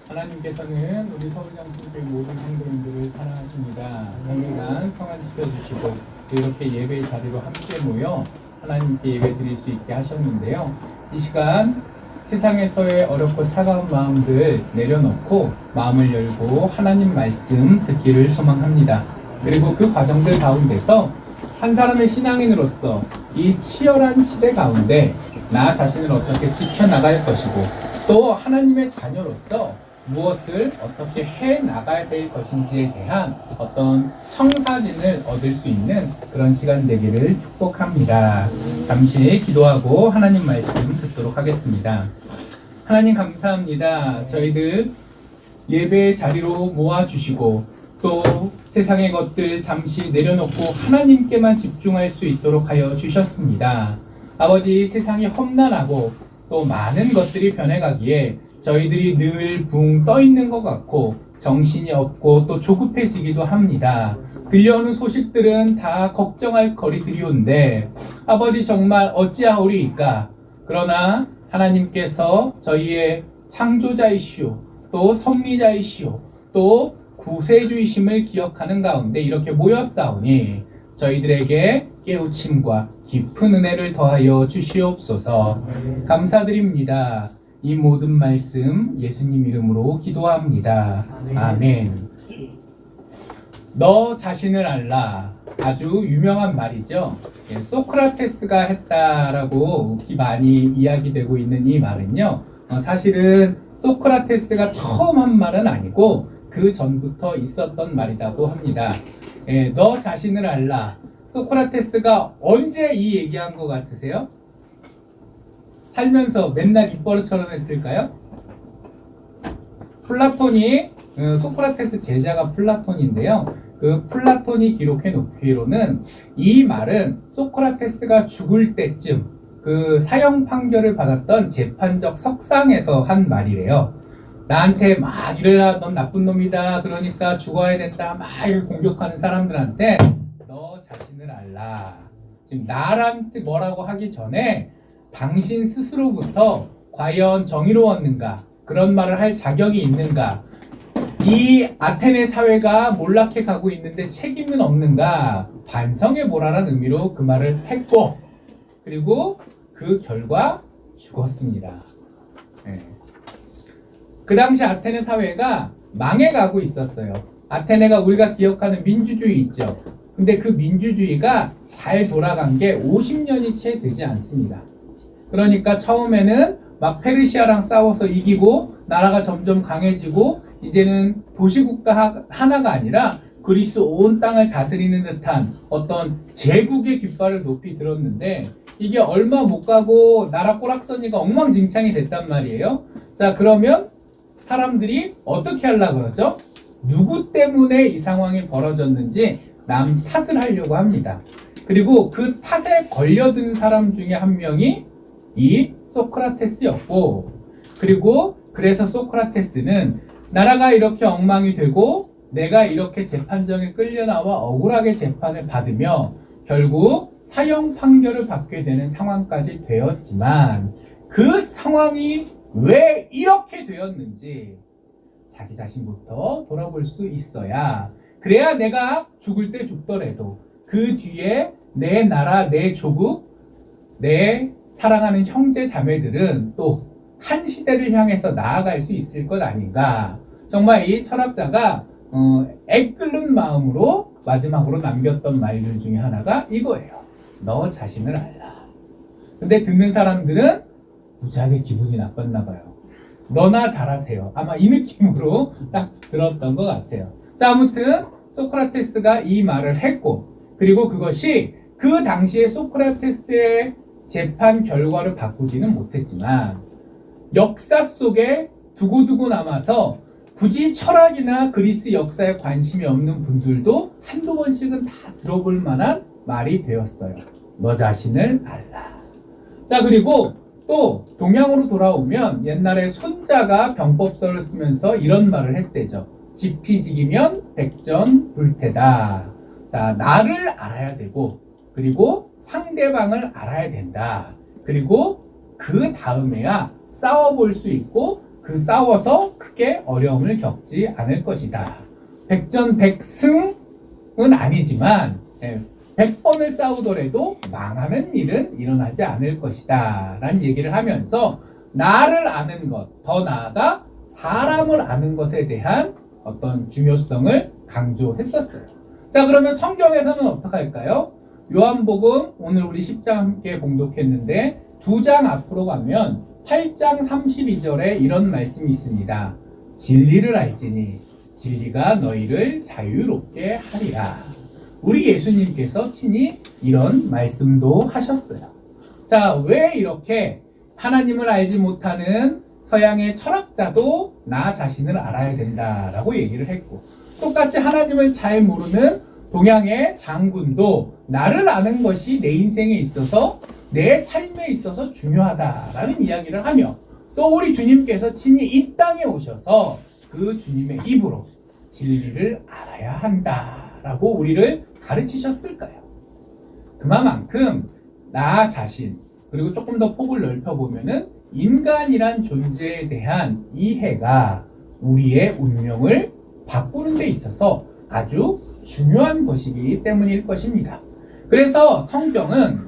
하나님께서는 우리 서울장신교회 모든 성도님들을 사랑하십니다. 건강한 평안 지켜주시고 이렇게 예배 자리로 함께 모여 하나님께 예배 드릴 수 있게 하셨는데요. 이 시간 세상에서의 어렵고 차가운 마음들 내려놓고 마음을 열고 하나님 말씀 듣기를 소망합니다. 그리고 그 과정들 가운데서 한 사람의 신앙인으로서 이 치열한 시대 가운데 나 자신을 어떻게 지켜나갈 것이고 또 하나님의 자녀로서 무엇을 어떻게 해 나가야 될 것인지에 대한 어떤 청사진을 얻을 수 있는 그런 시간 되기를 축복합니다. 잠시 기도하고 하나님 말씀 듣도록 하겠습니다. 하나님 감사합니다. 저희들 예배 자리로 모아주시고 또 세상의 것들 잠시 내려놓고 하나님께만 집중할 수 있도록 하여 주셨습니다. 아버지, 세상이 험난하고 또 많은 것들이 변해가기에 저희들이 늘 붕 떠 있는 것 같고 정신이 없고 또 조급해지기도 합니다. 들려오는 소식들은 다 걱정할 거리들이온데 아버지 정말 어찌하오리이까. 그러나 하나님께서 저희의 창조자이시오 또 섭리자이시오 또 구세주이심을 기억하는 가운데 이렇게 모였사오니 저희들에게 깨우침과 깊은 은혜를 더하여 주시옵소서. 감사드립니다. 이 모든 말씀 예수님 이름으로 기도합니다. 아멘. 너 자신을 알라. 아주 유명한 말이죠. 소크라테스가 했다라고 많이 이야기되고 있는 이 말은요. 사실은 소크라테스가 처음 한 말은 아니고 그 전부터 있었던 말이라고 합니다. 너 자신을 알라. 소크라테스가 언제 이 얘기한 것 같으세요? 살면서 맨날 입버릇처럼 했을까요? 플라톤이 소크라테스 제자가 플라톤인데요. 그 플라톤이 기록해 놓기로는 이 말은 소크라테스가 죽을 때쯤 그 사형 판결을 받았던 재판적 석상에서 한 말이래요. 나한테 막 이래라 넌 나쁜 놈이다 그러니까 죽어야 된다 막 이렇게 공격하는 사람들한테 너 자신을 알라. 지금 나한테 뭐라고 하기 전에 당신 스스로부터 과연 정의로웠는가? 그런 말을 할 자격이 있는가? 이 아테네 사회가 몰락해 가고 있는데 책임은 없는가? 반성해 보라는 의미로 그 말을 했고 그리고 그 결과 죽었습니다. 그 당시 아테네 사회가 망해가고 있었어요. 아테네가 우리가 기억하는 민주주의 있죠. 근데 그 민주주의가 잘 돌아간 게 50년이 채 되지 않습니다. 그러니까 처음에는 막 페르시아랑 싸워서 이기고 나라가 점점 강해지고 이제는 도시국가 하나가 아니라 그리스 온 땅을 다스리는 듯한 어떤 제국의 깃발을 높이 들었는데 이게 얼마 못 가고 나라 꼬락서니가 엉망진창이 됐단 말이에요. 자, 그러면 사람들이 어떻게 하려고 그러죠? 누구 때문에 이 상황이 벌어졌는지 남 탓을 하려고 합니다. 그리고 그 탓에 걸려든 사람 중에 한 명이 이 소크라테스였고 그리고 그래서 소크라테스는 나라가 이렇게 엉망이 되고 내가 이렇게 재판정에 끌려나와 억울하게 재판을 받으며 결국 사형 판결을 받게 되는 상황까지 되었지만 그 상황이 왜 이렇게 되었는지 자기 자신부터 돌아볼 수 있어야 그래야 내가 죽을 때 죽더라도 그 뒤에 내 나라, 내 조국, 내 사랑하는 형제 자매들은 또 한 시대를 향해서 나아갈 수 있을 것 아닌가. 정말 이 철학자가 애끓는 마음으로 마지막으로 남겼던 말들 중에 하나가 이거예요. 너 자신을 알라. 근데 듣는 사람들은 무지하게 기분이 나빴나 봐요. 너나 잘하세요. 아마 이 느낌으로 딱 들었던 것 같아요. 자, 아무튼 소크라테스가 이 말을 했고 그리고 그것이 그 당시에 소크라테스의 재판 결과를 바꾸지는 못했지만 역사 속에 두고두고 남아서 굳이 철학이나 그리스 역사에 관심이 없는 분들도 한두 번씩은 다 들어볼 만한 말이 되었어요. 너 자신을 알라. 자, 그리고 또 동양으로 돌아오면 옛날에 손자가 병법서를 쓰면서 이런 말을 했대죠. 지피지기면 백전불태다. 자, 나를 알아야 되고 그리고 상대방을 알아야 된다. 그리고 그 다음에야 싸워볼 수 있고 그 싸워서 크게 어려움을 겪지 않을 것이다. 백전백승은 아니지만 100번을 싸우더라도 망하는 일은 일어나지 않을 것이다 라는 얘기를 하면서 나를 아는 것, 더 나아가 사람을 아는 것에 대한 어떤 중요성을 강조했었어요. 자, 그러면 성경에서는 어떻게 할까요? 요한복음 오늘 우리 10장 함께 봉독했는데 2장 앞으로 가면 8장 32절에 이런 말씀이 있습니다. 진리를 알지니 진리가 너희를 자유롭게 하리라. 우리 예수님께서 친히 이런 말씀도 하셨어요. 자, 왜 이렇게 하나님을 알지 못하는 서양의 철학자도 나 자신을 알아야 된다라고 얘기를 했고, 똑같이 하나님을 잘 모르는 동양의 장군도 나를 아는 것이 내 인생에 있어서 내 삶에 있어서 중요하다라는 이야기를 하며, 또 우리 주님께서 친히 이 땅에 오셔서 그 주님의 입으로 진리를 알아야 한다라고 우리를 가르치셨을까요? 그만큼 나 자신, 그리고 조금 더 폭을 넓혀보면은 인간이란 존재에 대한 이해가 우리의 운명을 바꾸는 데 있어서 아주 중요한 것이기 때문일 것입니다. 그래서 성경은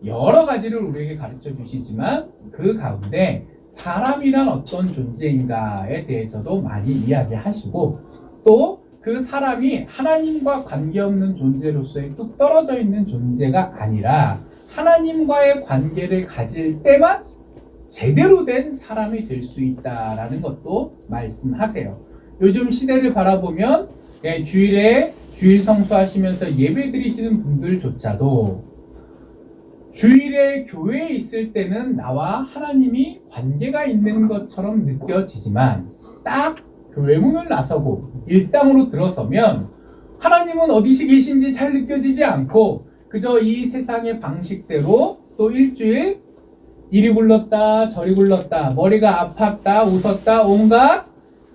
여러 가지를 우리에게 가르쳐 주시지만 그 가운데 사람이란 어떤 존재인가에 대해서도 많이 이야기하시고, 또 그 사람이 하나님과 관계없는 존재로서의 뚝 떨어져 있는 존재가 아니라 하나님과의 관계를 가질 때만 제대로 된 사람이 될 수 있다라는 것도 말씀하세요. 요즘 시대를 바라보면 주일에 주일 성수하시면서 예배 드리시는 분들조차도 주일에 교회에 있을 때는 나와 하나님이 관계가 있는 것처럼 느껴지지만 딱 교회 문을 나서고 일상으로 들어서면 하나님은 어디시 계신지 잘 느껴지지 않고 그저 이 세상의 방식대로 또 일주일 이리 굴렀다 저리 굴렀다, 머리가 아팠다 웃었다, 온갖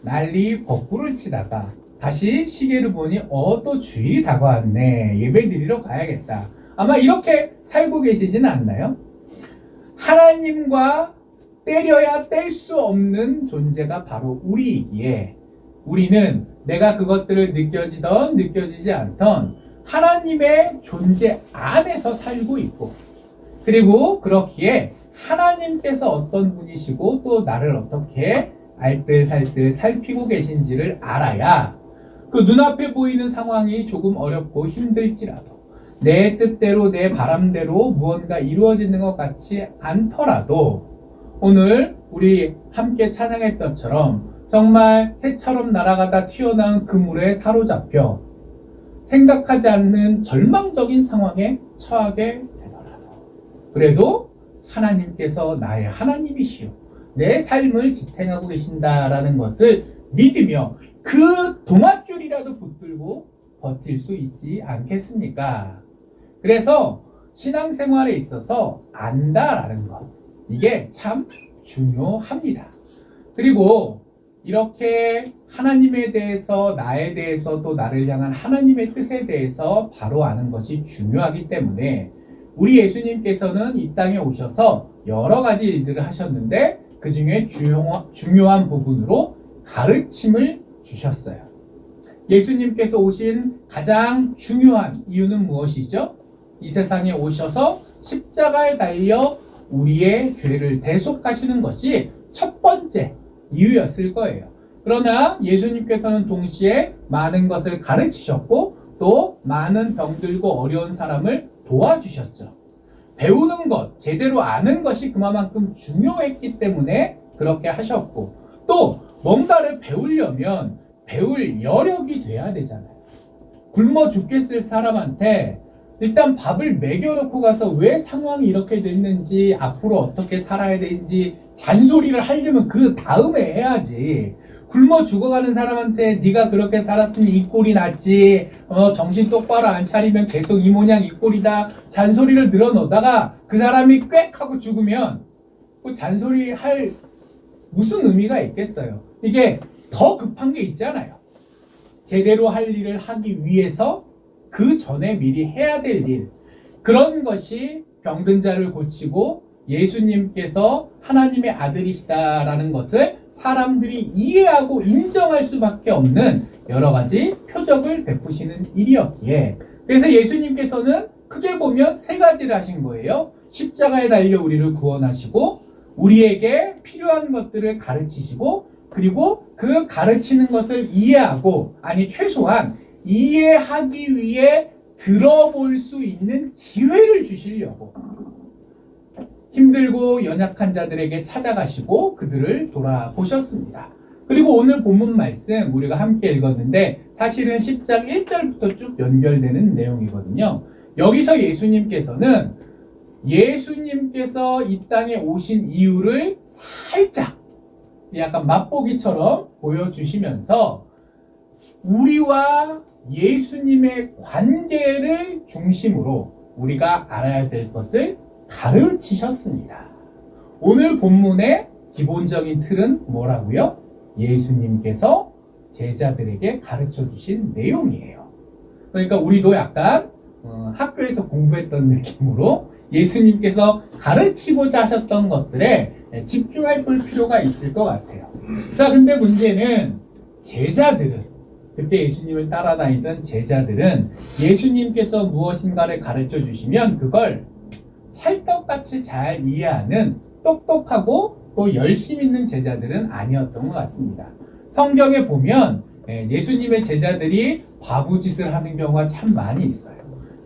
난리 법구를 치다가 다시 시계를 보니 또 주일이 다가왔네, 예배 드리러 가야겠다. 아마 이렇게 살고 계시지는 않나요? 하나님과 때려야 뗄 수 없는 존재가 바로 우리이기에 우리는 내가 그것들을 느껴지던 느껴지지 않던 하나님의 존재 안에서 살고 있고, 그리고 그렇기에 하나님께서 어떤 분이시고 또 나를 어떻게 알뜰살뜰 살피고 계신지를 알아야 그 눈앞에 보이는 상황이 조금 어렵고 힘들지라도 내 뜻대로 내 바람대로 무언가 이루어지는 것 같지 않더라도 오늘 우리 함께 찬양했던 것처럼 정말 새처럼 날아가다 튀어나온 그물에 사로잡혀 생각하지 않는 절망적인 상황에 처하게 되더라도 그래도 하나님께서 나의 하나님이시오, 내 삶을 지탱하고 계신다라는 것을 믿으며 그 동아줄이라도 붙들고 버틸 수 있지 않겠습니까? 그래서 신앙생활에 있어서 안다라는 것, 이게 참 중요합니다. 그리고 이렇게 하나님에 대해서, 나에 대해서, 또 나를 향한 하나님의 뜻에 대해서 바로 아는 것이 중요하기 때문에 우리 예수님께서는 이 땅에 오셔서 여러 가지 일들을 하셨는데 그 중에 중요한 부분으로 가르침을 주셨어요. 예수님께서 오신 가장 중요한 이유는 무엇이죠? 이 세상에 오셔서 십자가에 달려 우리의 죄를 대속하시는 것이 첫 번째 이유였을 거예요. 그러나 예수님께서는 동시에 많은 것을 가르치셨고 또 많은 병들고 어려운 사람을 도와주셨죠. 배우는 것, 제대로 아는 것이 그만큼 중요했기 때문에 그렇게 하셨고, 또 뭔가를 배우려면 배울 여력이 돼야 되잖아요. 굶어 죽겠을 사람한테 일단 밥을 먹여놓고 가서 왜 상황이 이렇게 됐는지, 앞으로 어떻게 살아야 되는지 잔소리를 하려면 그 다음에 해야지. 굶어 죽어가는 사람한테 네가 그렇게 살았으니 이 꼴이 났지, 정신 똑바로 안 차리면 계속 이 모양 이 꼴이다, 잔소리를 늘어놓다가 그 사람이 꽥 하고 죽으면 그 잔소리 할 무슨 의미가 있겠어요? 이게 더 급한 게 있잖아요. 제대로 할 일을 하기 위해서 그 전에 미리 해야 될 일, 그런 것이 병든 자를 고치고 예수님께서 하나님의 아들이시다라는 것을 사람들이 이해하고 인정할 수밖에 없는 여러 가지 표적을 베푸시는 일이었기에, 그래서 예수님께서는 크게 보면 세 가지를 하신 거예요. 십자가에 달려 우리를 구원하시고, 우리에게 필요한 것들을 가르치시고, 그리고 그 가르치는 것을 이해하고, 아니 최소한 이해하기 위해 들어볼 수 있는 기회를 주시려고 힘들고 연약한 자들에게 찾아가시고 그들을 돌아보셨습니다. 그리고 오늘 본문 말씀 우리가 함께 읽었는데 사실은 10장 1절부터 쭉 연결되는 내용이거든요. 여기서 예수님께서 이 땅에 오신 이유를 살짝 약간 맛보기처럼 보여주시면서 우리와 예수님의 관계를 중심으로 우리가 알아야 될 것을 가르치셨습니다. 오늘 본문의 기본적인 틀은 뭐라고요? 예수님께서 제자들에게 가르쳐 주신 내용이에요. 그러니까 우리도 약간 학교에서 공부했던 느낌으로 예수님께서 가르치고자 하셨던 것들에 집중할 필요가 있을 것 같아요. 자, 근데 문제는 그때 예수님을 따라다니던 제자들은 예수님께서 무엇인가를 가르쳐 주시면 그걸 찰떡같이 잘 이해하는 똑똑하고 또 열심 있는 제자들은 아니었던 것 같습니다. 성경에 보면 예수님의 제자들이 바보짓을 하는 경우가 참 많이 있어요.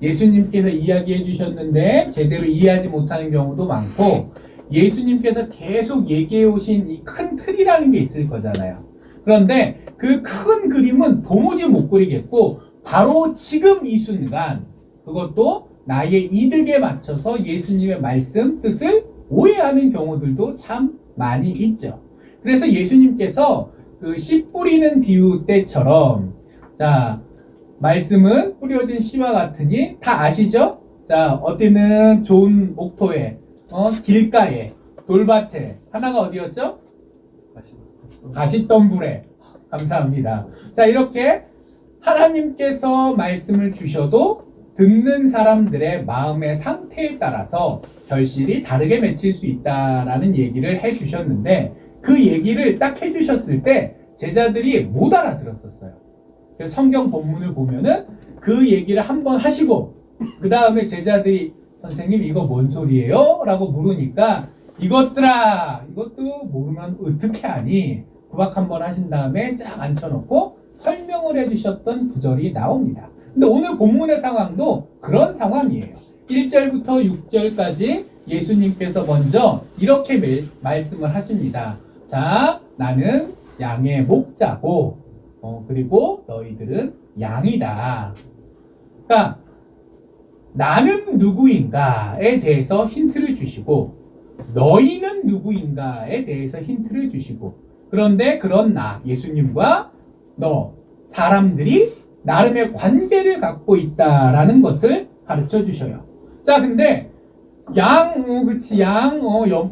예수님께서 이야기해 주셨는데 제대로 이해하지 못하는 경우도 많고, 예수님께서 계속 얘기해 오신 이 큰 틀이라는 게 있을 거잖아요. 그런데 그 큰 그림은 도무지 못 그리겠고 바로 지금 이 순간 그것도 나의 이득에 맞춰서 예수님의 말씀 뜻을 오해하는 경우들도 참 많이 있죠. 그래서 예수님께서 그 씨 뿌리는 비유 때처럼, 자, 말씀은 뿌려진 씨와 같으니 다 아시죠? 자, 어디는 좋은 목토에, 길가에, 돌밭에, 하나가 어디였죠? 가시덤불에. 감사합니다. 자, 이렇게 하나님께서 말씀을 주셔도 듣는 사람들의 마음의 상태에 따라서 결실이 다르게 맺힐 수 있다라는 얘기를 해주셨는데, 그 얘기를 딱 해주셨을 때 제자들이 못 알아들었었어요. 그래서 성경 본문을 보면은 그 얘기를 한번 하시고 그 다음에 제자들이 선생님 이거 뭔 소리예요? 라고 물으니까 이것들아, 이것도 모르면 어떻게 하니? 구박 한번 하신 다음에 쫙 앉혀놓고 설명을 해주셨던 구절이 나옵니다. 근데 오늘 본문의 상황도 그런 상황이에요. 1절부터 6절까지 예수님께서 먼저 이렇게 말씀을 하십니다. 자, 나는 양의 목자고, 그리고 너희들은 양이다. 그러니까 나는 누구인가에 대해서 힌트를 주시고, 너희는 누구인가에 대해서 힌트를 주시고, 그런데 그런 예수님과 너, 사람들이 나름의 관계를 갖고 있다라는 것을 가르쳐 주셔요. 자, 근데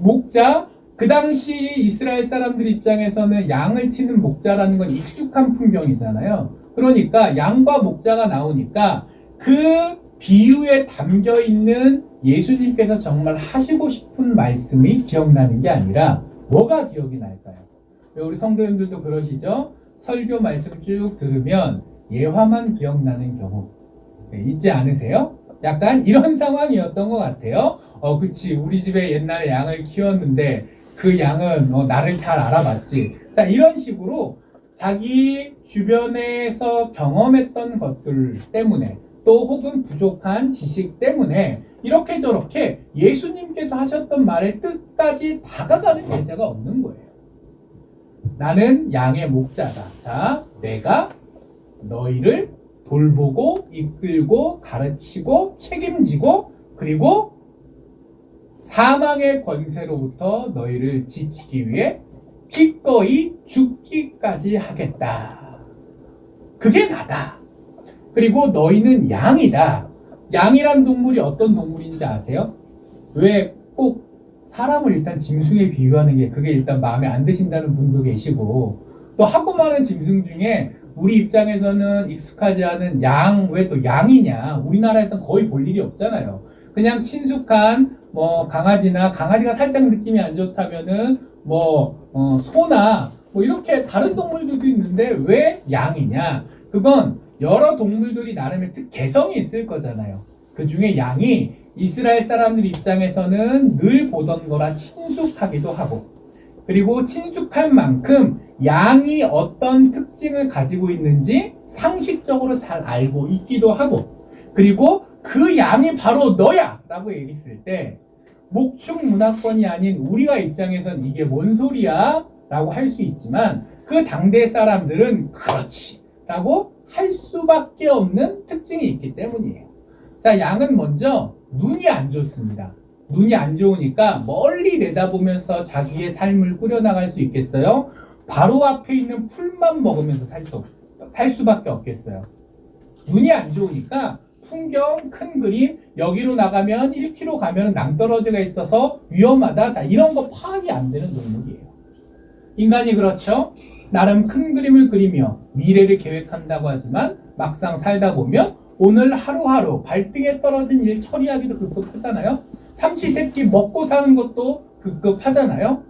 목자, 그 당시 이스라엘 사람들 입장에서는 양을 치는 목자라는 건 익숙한 풍경이잖아요. 그러니까 양과 목자가 나오니까 그 비유에 담겨 있는 예수님께서 정말 하시고 싶은 말씀이 기억나는 게 아니라 뭐가 기억이 날까요? 우리 성도님들도 그러시죠? 설교 말씀 쭉 들으면 예화만 기억나는 경우 있지 않으세요? 약간 이런 상황이었던 것 같아요. 그치, 우리 집에 옛날에 양을 키웠는데 그 양은 나를 잘 알아봤지. 자, 이런 식으로 자기 주변에서 경험했던 것들 때문에 또 혹은 부족한 지식 때문에 이렇게 저렇게 예수님께서 하셨던 말의 뜻까지 다가가는 제자가 없는 거예요. 나는 양의 목자다. 자, 내가 너희를 돌보고 이끌고 가르치고 책임지고 그리고 사망의 권세로부터 너희를 지키기 위해 기꺼이 죽기까지 하겠다. 그게 나다. 그리고 너희는 양이다. 양이란 동물이 어떤 동물인지 아세요? 왜 꼭 사람을 일단 짐승에 비유하는 게 그게 일단 마음에 안 드신다는 분도 계시고, 또 하고 많은 짐승 중에 우리 입장에서는 익숙하지 않은 양, 왜 또 양이냐? 우리나라에서는 거의 볼 일이 없잖아요. 그냥 친숙한 강아지가 살짝 느낌이 안 좋다면은 소나 이렇게 다른 동물들도 있는데 왜 양이냐? 그건 여러 동물들이 나름의 개성이 있을 거잖아요. 그 중에 양이 이스라엘 사람들 입장에서는 늘 보던 거라 친숙하기도 하고, 그리고 친숙할 만큼 양이 어떤 특징을 가지고 있는지 상식적으로 잘 알고 있기도 하고, 그리고 그 양이 바로 너야! 라고 얘기했을 때 목축 문화권이 아닌 우리가 입장에선 이게 뭔 소리야? 라고 할 수 있지만 그 당대 사람들은 그렇지! 라고 할 수밖에 없는 특징이 있기 때문이에요. 자, 양은 먼저 눈이 안 좋습니다. 눈이 안 좋으니까 멀리 내다보면서 자기의 삶을 꾸려나갈 수 있겠어요? 바로 앞에 있는 풀만 먹으면서 살 수밖에 없겠어요. 눈이 안 좋으니까 풍경, 큰 그림, 여기로 나가면 1km 가면 낭떠러지가 있어서 위험하다. 자, 이런 거 파악이 안 되는 동물이에요. 인간이 그렇죠? 나름 큰 그림을 그리며 미래를 계획한다고 하지만 막상 살다 보면 오늘 하루하루 발등에 떨어진 일 처리하기도 급급하잖아요. 삼시세끼 먹고 사는 것도 급급하잖아요.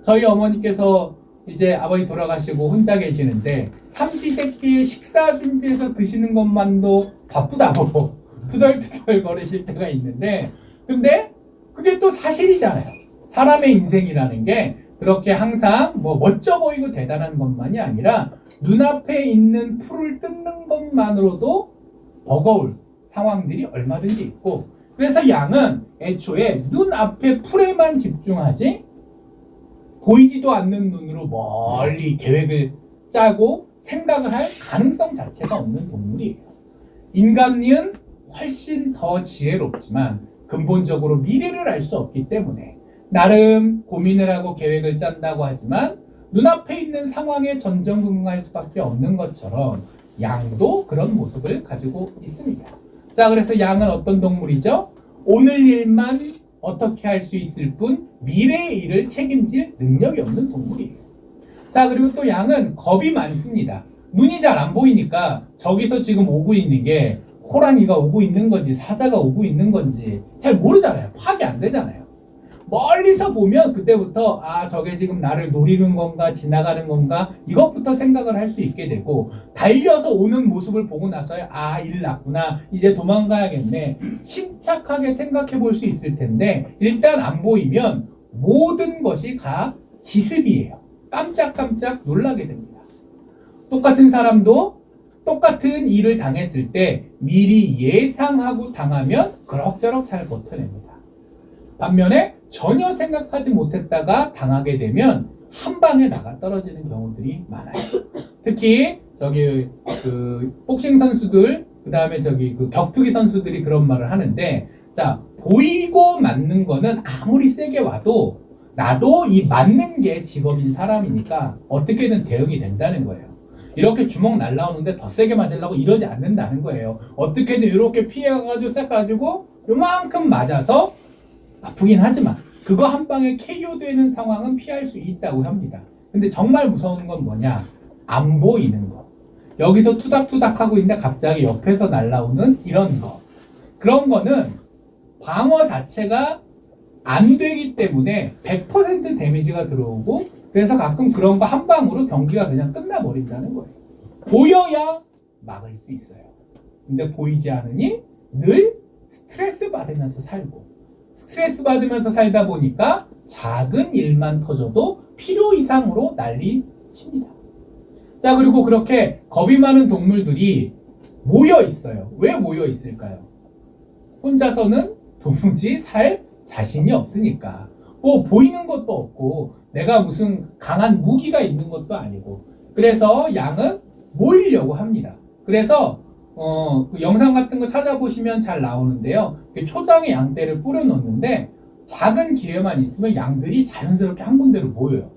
저희 어머니께서 이제 아버지 돌아가시고 혼자 계시는데 삼시세끼 식사 준비해서 드시는 것만도 바쁘다고 투덜투덜 거리실 때가 있는데, 근데 그게 또 사실이잖아요. 사람의 인생이라는 게 그렇게 항상 멋져 보이고 대단한 것만이 아니라 눈앞에 있는 풀을 뜯는 것만으로도 버거울 상황들이 얼마든지 있고, 그래서 양은 애초에 눈앞에 풀에만 집중하지 보이지도 않는 눈으로 멀리 계획을 짜고 생각을 할 가능성 자체가 없는 동물이에요. 인간은 훨씬 더 지혜롭지만 근본적으로 미래를 알 수 없기 때문에 나름 고민을 하고 계획을 짠다고 하지만 눈앞에 있는 상황에 전전긍긍할 수밖에 없는 것처럼 양도 그런 모습을 가지고 있습니다. 자, 그래서 양은 어떤 동물이죠? 오늘 일만 어떻게 할 수 있을 뿐 미래의 일을 책임질 능력이 없는 동물이에요. 자, 그리고 또 양은 겁이 많습니다. 눈이 잘 안 보이니까 저기서 지금 오고 있는 게 호랑이가 오고 있는 건지 사자가 오고 있는 건지 잘 모르잖아요. 파악이 안 되잖아요. 멀리서 보면 그때부터 저게 지금 나를 노리는 건가 지나가는 건가 이것부터 생각을 할 수 있게 되고, 달려서 오는 모습을 보고 나서야 일 났구나, 이제 도망가야겠네, 침착하게 생각해 볼 수 있을 텐데 일단 안 보이면 모든 것이 다 기습이에요. 깜짝깜짝 놀라게 됩니다. 똑같은 사람도 똑같은 일을 당했을 때 미리 예상하고 당하면 그럭저럭 잘 버텨냅니다. 반면에 전혀 생각하지 못했다가 당하게 되면 한 방에 나가 떨어지는 경우들이 많아요. 특히 복싱 선수들, 그 다음에 격투기 선수들이 그런 말을 하는데, 자, 보이고 맞는 거는 아무리 세게 와도 나도 이 맞는 게 직업인 사람이니까 어떻게든 대응이 된다는 거예요. 이렇게 주먹 날라오는데 더 세게 맞으려고 이러지 않는다는 거예요. 어떻게든 이렇게 피해가지고 싹 가지고 요만큼 맞아서 아프긴 하지만 그거 한 방에 KO 되는 상황은 피할 수 있다고 합니다. 근데 정말 무서운 건 뭐냐? 안 보이는 거. 여기서 투닥투닥 하고 있는데 갑자기 옆에서 날라오는 이런 거. 그런 거는 방어 자체가 안 되기 때문에 100% 데미지가 들어오고, 그래서 가끔 그런 거 한 방으로 경기가 그냥 끝나버린다는 거예요. 보여야 막을 수 있어요. 근데 보이지 않으니 늘 스트레스 받으면서 살고, 스트레스 받으면서 살다 보니까 작은 일만 터져도 필요 이상으로 난리 칩니다. 자, 그리고 그렇게 겁이 많은 동물들이 모여 있어요. 왜 모여 있을까요? 혼자서는 도무지 살 자신이 없으니까. 보이는 것도 없고 내가 무슨 강한 무기가 있는 것도 아니고, 그래서 양은 모이려고 합니다. 그래서 그 영상 같은 거 찾아보시면 잘 나오는데요. 초장에 양떼를 뿌려 놓는데 작은 기회만 있으면 양들이 자연스럽게 한 군데로 모여요.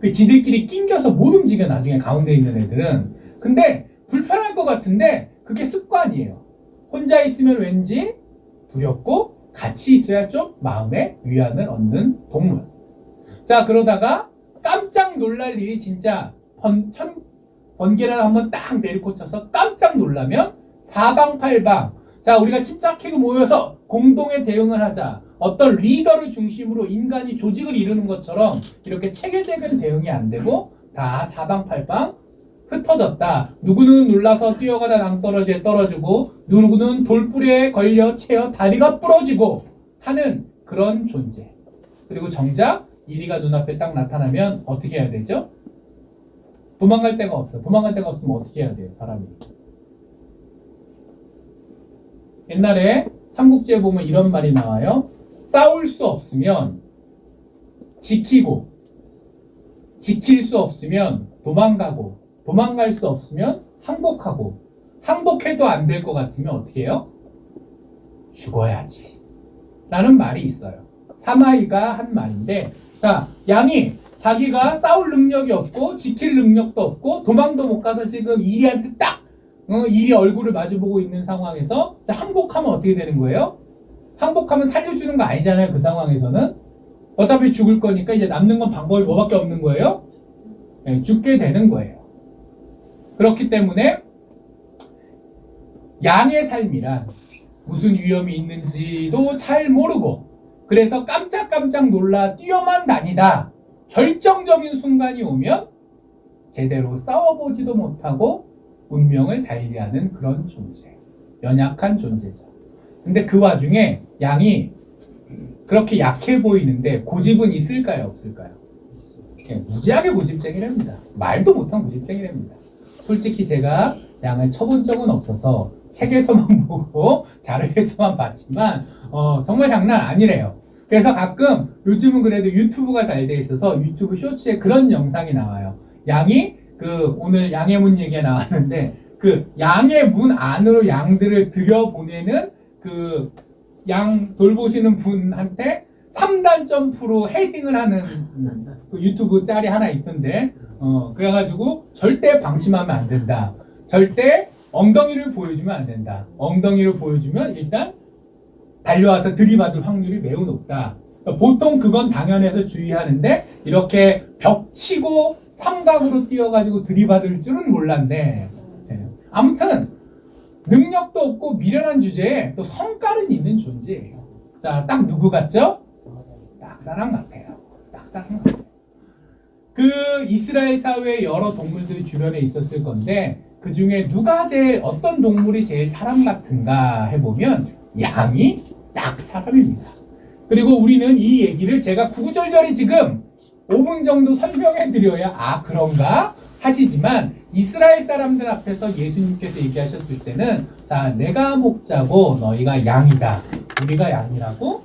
지들끼리 낑겨서 못 움직여, 나중에 가운데 있는 애들은. 근데 불편할 것 같은데 그게 습관이에요. 혼자 있으면 왠지 두렵고 같이 있어야 좀 마음의 위안을 얻는 동물. 자, 그러다가 깜짝 놀랄 일이 진짜 번개를 한번 딱 내리꽂혀서 깜짝 놀라면 사방팔방, 자, 우리가 침착하게 모여서 공동의 대응을 하자, 어떤 리더를 중심으로 인간이 조직을 이루는 것처럼 이렇게 체계적인 대응이 안 되고 다 사방팔방 흩어졌다. 누구는 눌러서 뛰어가다 낭떠러지에 떨어지고 누구는 돌불에 걸려 채어 다리가 부러지고 하는 그런 존재. 그리고 정작 이리가 눈앞에 딱 나타나면 어떻게 해야 되죠? 도망갈 데가 없어. 도망갈 데가 없으면 어떻게 해야 돼요, 사람이? 옛날에 삼국지에 보면 이런 말이 나와요. 싸울 수 없으면 지키고, 지킬 수 없으면 도망가고, 도망갈 수 없으면 항복하고, 항복해도 안 될 것 같으면 어떻게 해요? 죽어야지. 라는 말이 있어요. 사마이가 한 말인데, 자, 양이 자기가 싸울 능력이 없고, 지킬 능력도 없고, 도망도 못 가서 지금 이리한테 딱, 이리 얼굴을 마주보고 있는 상황에서, 자, 항복하면 어떻게 되는 거예요? 항복하면 살려주는 거 아니잖아요, 그 상황에서는. 어차피 죽을 거니까 이제 남는 건 방법이 뭐밖에 없는 거예요? 네, 죽게 되는 거예요. 그렇기 때문에 양의 삶이란 무슨 위험이 있는지도 잘 모르고 그래서 깜짝깜짝 놀라 뛰어만 다니다 결정적인 순간이 오면 제대로 싸워보지도 못하고 운명을 달리하는 그런 존재, 연약한 존재죠. 근데 그 와중에 양이 그렇게 약해 보이는데 고집은 있을까요, 없을까요? 무지하게 고집쟁이랍니다. 말도 못한 고집쟁이랍니다. 솔직히 제가 양을 쳐본 적은 없어서 책에서만 보고 자료에서만 봤지만 정말 장난 아니래요. 그래서 가끔 요즘은 그래도 유튜브가 잘 돼 있어서 유튜브 쇼츠에 그런 영상이 나와요. 양이 오늘 양의 문 얘기가 나왔는데 그 양의 문 안으로 양들을 들여보내는 그 양 돌보시는 분한테 3단 점프로 헤딩을 하는 그 유튜브 짤이 하나 있던데 그래가지고 절대 방심하면 안 된다. 절대 엉덩이를 보여주면 안 된다. 엉덩이를 보여주면 일단 달려와서 들이받을 확률이 매우 높다. 보통 그건 당연해서 주의하는데 이렇게 벽치고 삼각으로 뛰어가지고 들이받을 줄은 몰랐네. 아무튼 능력도 없고 미련한 주제에 또 성깔은 있는 존재예요. 자, 딱 누구 같죠? 딱 사람 같아요. 딱 사람 같아요. 그 이스라엘 사회에 여러 동물들이 주변에 있었을 건데 그 중에 누가 제일 어떤 동물이 제일 사람 같은가 해보면 양이 딱 사람입니다. 그리고 우리는 이 얘기를 제가 구구절절히 지금 5분 정도 설명해 드려야 아 그런가 하시지만 이스라엘 사람들 앞에서 예수님께서 얘기하셨을 때는 자 내가 목자고 너희가 양이다. 우리가 양이라고?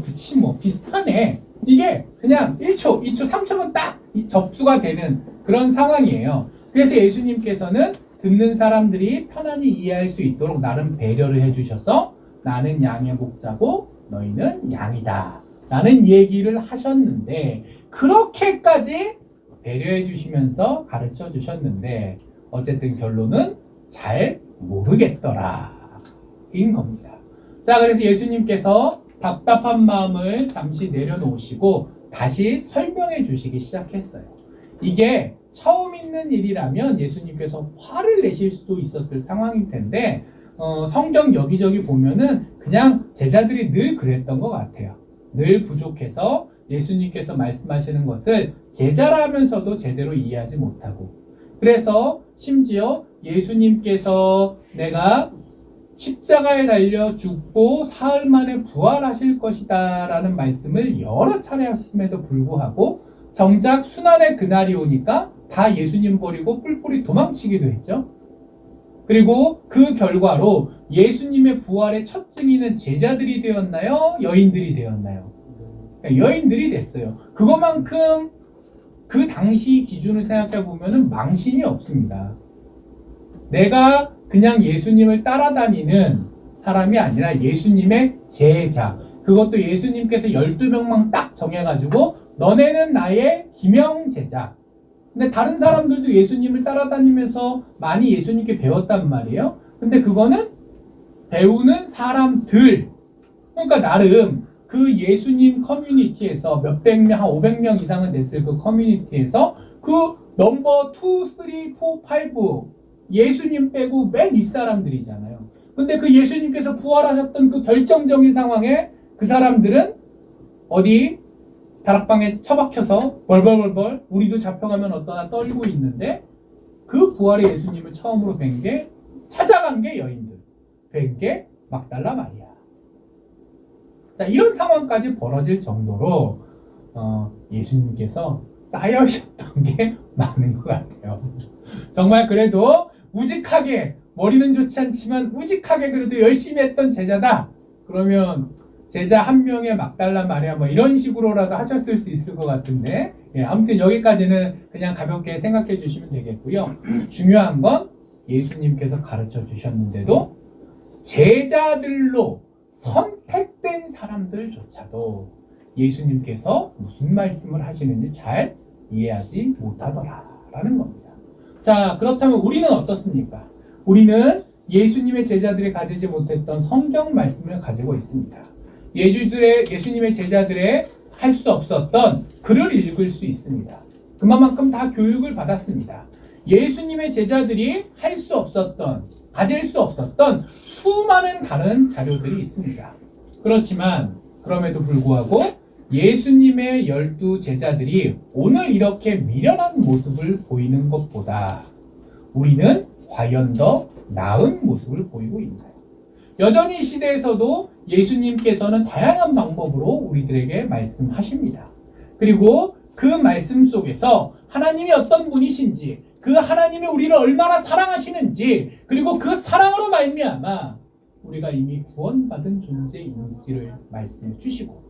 그치 뭐 비슷하네. 이게 그냥 1초, 2초, 3초면 딱 접수가 되는 그런 상황이에요. 그래서 예수님께서는 듣는 사람들이 편안히 이해할 수 있도록 나름 배려를 해주셔서 나는 양의 목자고 너희는 양이다 라는 얘기를 하셨는데 그렇게까지 배려해 주시면서 가르쳐 주셨는데 어쨌든 결론은 잘 모르겠더라 인 겁니다. 자, 그래서 예수님께서 답답한 마음을 잠시 내려놓으시고 다시 설명해 주시기 시작했어요. 이게 처음 있는 일이라면 예수님께서 화를 내실 수도 있었을 상황일 텐데 성경 여기저기 보면은 그냥 제자들이 늘 그랬던 것 같아요. 늘 부족해서 예수님께서 말씀하시는 것을 제자라면서도 제대로 이해하지 못하고 그래서 심지어 예수님께서 내가 십자가에 달려 죽고 사흘 만에 부활하실 것이다 라는 말씀을 여러 차례 하심에도 불구하고 정작 순환의 그날이 오니까 다 예수님 버리고 뿔뿔이 도망치기도 했죠. 그리고 그 결과로 예수님의 부활의 첫 증인은 제자들이 되었나요? 여인들이 되었나요? 여인들이 됐어요. 그것만큼 그 당시 기준을 생각해 보면은 망신이 없습니다. 내가 그냥 예수님을 따라다니는 사람이 아니라 예수님의 제자. 그것도 예수님께서 12명만 딱 정해가지고 너네는 나의 기명제자. 근데 다른 사람들도 예수님을 따라다니면서 많이 예수님께 배웠단 말이에요. 근데 그거는 배우는 사람들. 그러니까 나름 그 예수님 커뮤니티에서 몇백 명, 한 500명 이상은 됐을 그 커뮤니티에서 그 넘버 2, 3, 4, 5 예수님 빼고 맨 윗사람들이잖아요. 근데 그 예수님께서 부활하셨던 그 결정적인 상황에 그 사람들은 어디 다락방에 처박혀서 벌벌벌벌 우리도 잡혀가면 어떠나 떨고 있는데 그 부활의 예수님을 처음으로 뵌 게 찾아간 게 여인들, 뵌 게 막달라 마리아. 자, 이런 상황까지 벌어질 정도로 예수님께서 쌓여있었던 게 많은 것 같아요. 정말 그래도 우직하게, 머리는 좋지 않지만 우직하게 그래도 열심히 했던 제자다. 그러면 제자 한 명의 막달라 마리아 뭐 이런 식으로라도 하셨을 수 있을 것 같은데, 예, 아무튼 여기까지는 그냥 가볍게 생각해 주시면 되겠고요. 중요한 건 예수님께서 가르쳐 주셨는데도 제자들로 선택된 사람들조차도 예수님께서 무슨 말씀을 하시는지 잘 이해하지 못하더라라는 겁니다. 자, 그렇다면 우리는 어떻습니까? 우리는 예수님의 제자들이 가지지 못했던 성경 말씀을 가지고 있습니다. 예수님의 제자들의 할 수 없었던 글을 읽을 수 있습니다. 그만큼 다 교육을 받았습니다. 예수님의 제자들이 할 수 없었던, 가질 수 없었던 수많은 다른 자료들이 있습니다. 그렇지만 그럼에도 불구하고 예수님의 12 제자들이 오늘 이렇게 미련한 모습을 보이는 것보다 우리는 과연 더 나은 모습을 보이고 있나요? 여전히 이 시대에서도 예수님께서는 다양한 방법으로 우리들에게 말씀하십니다. 그리고 그 말씀 속에서 하나님이 어떤 분이신지, 그 하나님이 우리를 얼마나 사랑하시는지, 그리고 그 사랑으로 말미암아 우리가 이미 구원받은 존재인지를 말씀해 주시고,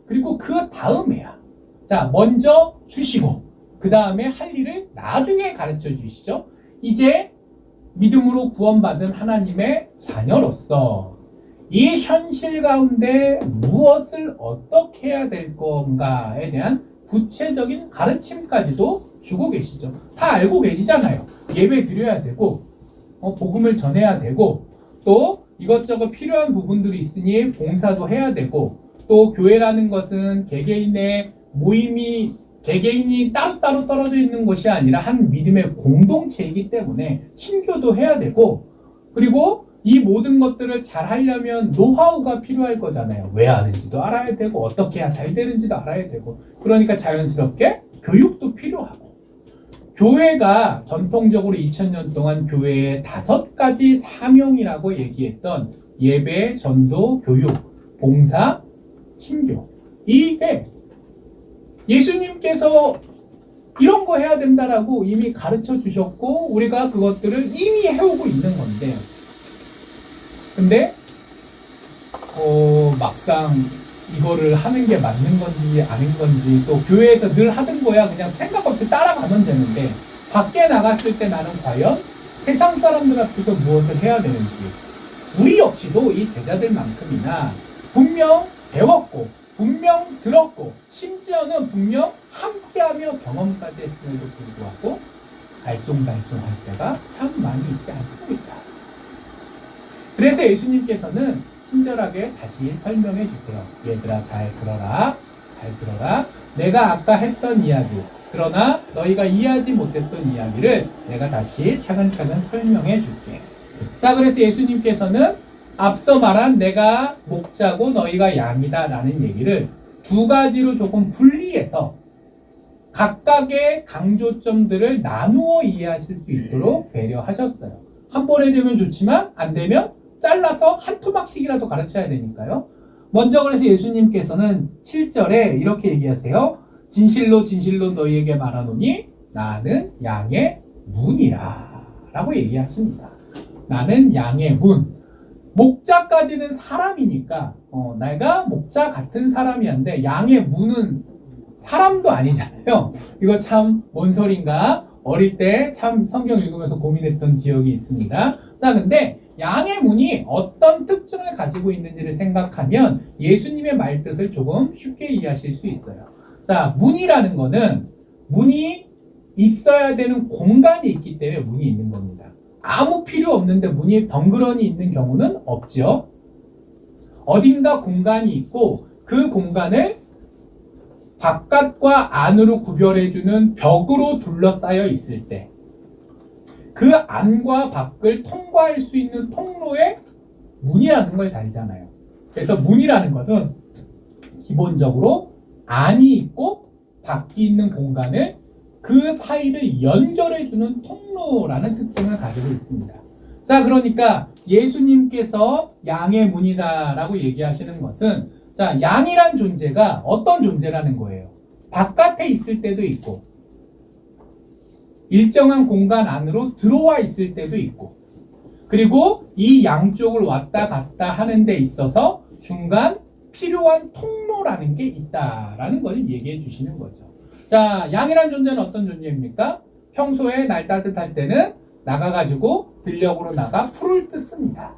그리고 그 다음에야, 자, 먼저 주시고 그 다음에 할 일을 나중에 가르쳐 주시죠. 이제 믿음으로 구원받은 하나님의 자녀로서 이 현실 가운데 무엇을 어떻게 해야 될 건가에 대한 구체적인 가르침까지도 주고 계시죠. 다 알고 계시잖아요. 예배 드려야 되고, 복음을 전해야 되고, 또 이것저것 필요한 부분들이 있으니 봉사도 해야 되고, 또 교회라는 것은 개개인의 모임이 개개인이 따로따로 떨어져 있는 것이 아니라 한 믿음의 공동체이기 때문에 친교도 해야 되고, 그리고 이 모든 것들을 잘 하려면 노하우가 필요할 거잖아요. 왜 하는지도 알아야 되고 어떻게 해야 잘 되는지도 알아야 되고, 그러니까 자연스럽게 교육도 필요하고, 교회가 전통적으로 2000년 동안 교회의 5가지 사명이라고 얘기했던 예배, 전도, 교육, 봉사, 친교, 이게 예수님께서 이런 거 해야 된다라고 이미 가르쳐 주셨고 우리가 그것들을 이미 해오고 있는 건데, 근데 막상 이거를 하는 게 맞는 건지 아닌 건지, 또 교회에서 늘 하던 거야 그냥 생각 없이 따라가면 되는데 밖에 나갔을 때 나는 과연 세상 사람들 앞에서 무엇을 해야 되는지, 우리 역시도 이 제자들만큼이나 분명 배웠고 분명 들었고 심지어는 분명 함께하며 경험까지 했음에도 불구하고 알쏭달쏭할 때가 참 많이 있지 않습니까? 그래서 예수님께서는 친절하게 다시 설명해 주세요. 얘들아, 잘 들어라. 잘 들어라. 내가 아까 했던 이야기, 그러나 너희가 이해하지 못했던 이야기를 내가 다시 차근차근 설명해 줄게. 자, 그래서 예수님께서는 앞서 말한 내가 목자고 너희가 양이다 라는 얘기를 2가지로 조금 분리해서 각각의 강조점들을 나누어 이해하실 수 있도록 배려하셨어요. 한 번에 되면 좋지만 안 되면 잘라서 한 토막씩이라도 가르쳐야 되니까요. 먼저 그래서 예수님께서는 7절에 이렇게 얘기하세요. 진실로 진실로 너희에게 말하노니 나는 양의 문이라 라고 얘기하십니다. 나는 양의 문. 목자까지는 사람이니까 내가 목자 같은 사람이었는데 양의 문은 사람도 아니잖아요. 이거 참 뭔 소린가 어릴 때 참 성경 읽으면서 고민했던 기억이 있습니다. 자, 근데 양의 문이 어떤 특징을 가지고 있는지를 생각하면 예수님의 말뜻을 조금 쉽게 이해하실 수 있어요. 자, 문이라는 거는 문이 있어야 되는 공간이 있기 때문에 문이 있는 겁니다. 아무 필요 없는데 문이 덩그러니 있는 경우는 없죠. 어딘가 공간이 있고 그 공간을 바깥과 안으로 구별해주는 벽으로 둘러싸여 있을 때 그 안과 밖을 통과할 수 있는 통로에 문이라는 걸 달잖아요. 그래서 문이라는 것은 기본적으로 안이 있고 밖이 있는 공간을 그 사이를 연결해주는 통로라는 특징을 가지고 있습니다. 자, 그러니까 예수님께서 양의 문이다라고 얘기하시는 것은, 자, 양이란 존재가 어떤 존재라는 거예요? 바깥에 있을 때도 있고 일정한 공간 안으로 들어와 있을 때도 있고, 그리고 이 양쪽을 왔다 갔다 하는 데 있어서 중간 필요한 통로라는 게 있다라는 걸 얘기해 주시는 거죠. 자, 양이란 존재는 어떤 존재입니까? 평소에 날 따뜻할 때는 나가가지고 들녘으로 나가 풀을 뜯습니다.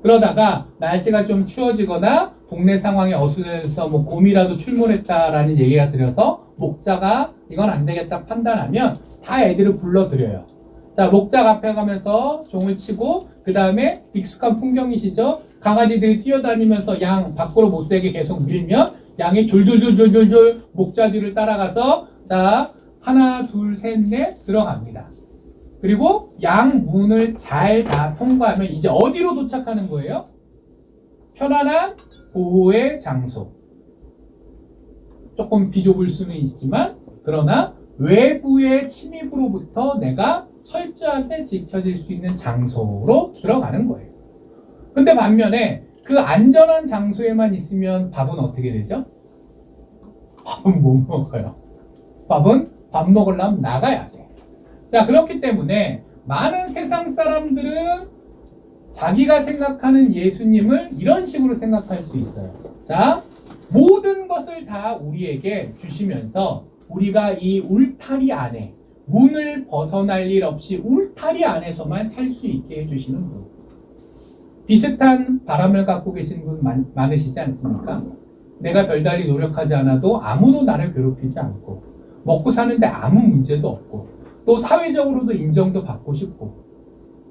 그러다가 날씨가 좀 추워지거나 동네 상황에 어수선해서 뭐 곰이라도 출몰했다라는 얘기가 들어서 목자가 이건 안 되겠다 판단하면 다 애들을 불러들여요. 자, 목자 앞에 가면서 종을 치고, 그 다음에 익숙한 풍경이시죠? 강아지들이 뛰어다니면서 양 밖으로 못 새게 계속 밀면 양이 졸졸졸졸졸 목자 뒤를 따라가서, 자, 하나 둘 셋 넷 들어갑니다. 그리고 양 문을 잘 다 통과하면 이제 어디로 도착하는 거예요? 편안한 보호의 장소. 조금 비좁을 수는 있지만, 그러나 외부의 침입으로부터 내가 철저하게 지켜질 수 있는 장소로 들어가는 거예요. 근데 반면에 그 안전한 장소에만 있으면 밥은 어떻게 되죠? 밥은 못 먹어요. 밥은 밥 먹으려면 나가야 돼. 자, 그렇기 때문에 많은 세상 사람들은 자기가 생각하는 예수님을 이런 식으로 생각할 수 있어요. 자, 모든 것을 다 우리에게 주시면서 우리가 이 울타리 안에, 문을 벗어날 일 없이 울타리 안에서만 살 수 있게 해주시는 분. 비슷한 바람을 갖고 계신 분 많으시지 않습니까? 내가 별달리 노력하지 않아도 아무도 나를 괴롭히지 않고, 먹고 사는데 아무 문제도 없고, 또 사회적으로도 인정도 받고 싶고,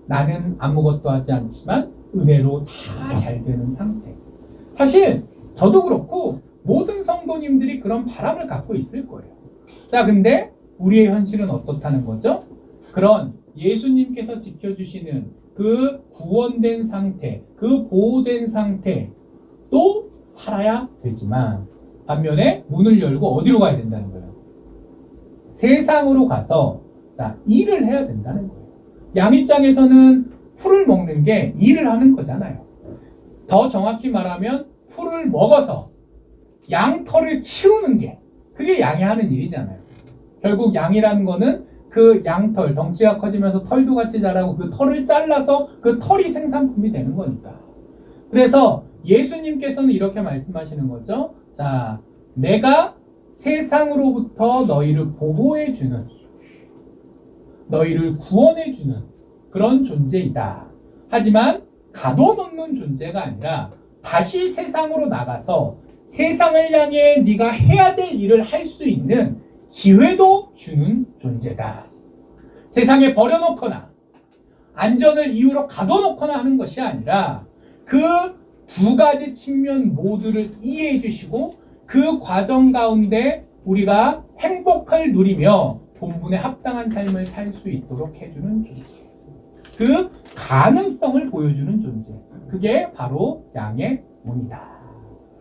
나는 아무것도 하지 않지만 은혜로 다 잘 되는 상태. 사실 저도 그렇고 모든 성도님들이 그런 바람을 갖고 있을 거예요. 자, 근데 우리의 현실은 어떻다는 거죠? 그런 예수님께서 지켜주시는 그 구원된 상태, 그 보호된 상태도 살아야 되지만, 반면에 문을 열고 어디로 가야 된다는 거예요? 세상으로 가서, 자, 일을 해야 된다는 거예요. 양 입장에서는 풀을 먹는 게 일을 하는 거잖아요. 더 정확히 말하면 풀을 먹어서 양털을 키우는 게, 그게 양이 하는 일이잖아요. 결국 양이라는 거는 그 양털, 덩치가 커지면서 털도 같이 자라고 그 털을 잘라서 그 털이 생산품이 되는 거니까. 그래서 예수님께서는 이렇게 말씀하시는 거죠. 자, 내가 세상으로부터 너희를 보호해주는, 너희를 구원해주는 그런 존재이다. 하지만 가둬놓는 존재가 아니라 다시 세상으로 나가서 세상을 향해 네가 해야 될 일을 할 수 있는 기회도 주는 존재다. 세상에 버려놓거나 안전을 이유로 가둬놓거나 하는 것이 아니라 그 두 가지 측면 모두를 이해해 주시고 그 과정 가운데 우리가 행복을 누리며 본분에 합당한 삶을 살 수 있도록 해주는 존재. 그 가능성을 보여주는 존재. 그게 바로 양의 문이다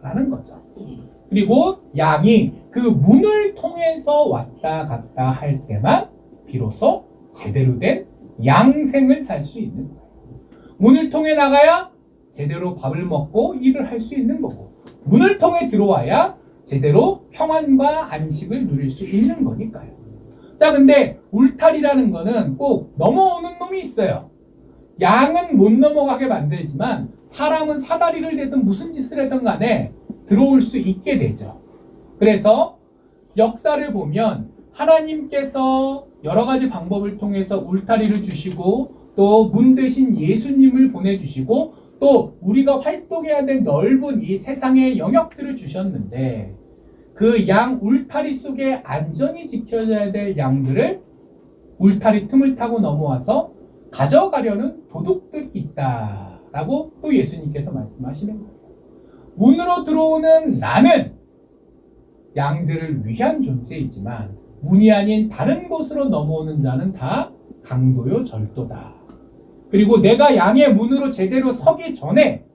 라는 거죠. 그리고 양이 그 문을 통해서 왔다 갔다 할 때만 비로소 제대로 된 양생을 살 수 있는 거예요. 문을 통해 나가야 제대로 밥을 먹고 일을 할 수 있는 거고, 문을 통해 들어와야 제대로 평안과 안식을 누릴 수 있는 거니까요. 자, 근데 울타리라는 거는 꼭 넘어오는 놈이 있어요. 양은 못 넘어가게 만들지만 사람은 사다리를 대든 무슨 짓을 하든 간에 들어올 수 있게 되죠. 그래서 역사를 보면 하나님께서 여러 가지 방법을 통해서 울타리를 주시고 또 문 대신 예수님을 보내주시고 또 우리가 활동해야 될 넓은 이 세상의 영역들을 주셨는데, 그 양 울타리 속에 안전히 지켜져야 될 양들을 울타리 틈을 타고 넘어와서 가져가려는 도둑들이 있다라고 또 예수님께서 말씀하시는 거예요. 문으로 들어오는 나는 양들을 위한 존재이지만 문이 아닌 다른 곳으로 넘어오는 자는 다 강도요 절도다. 그리고 내가 양의 문으로 제대로 서기 전에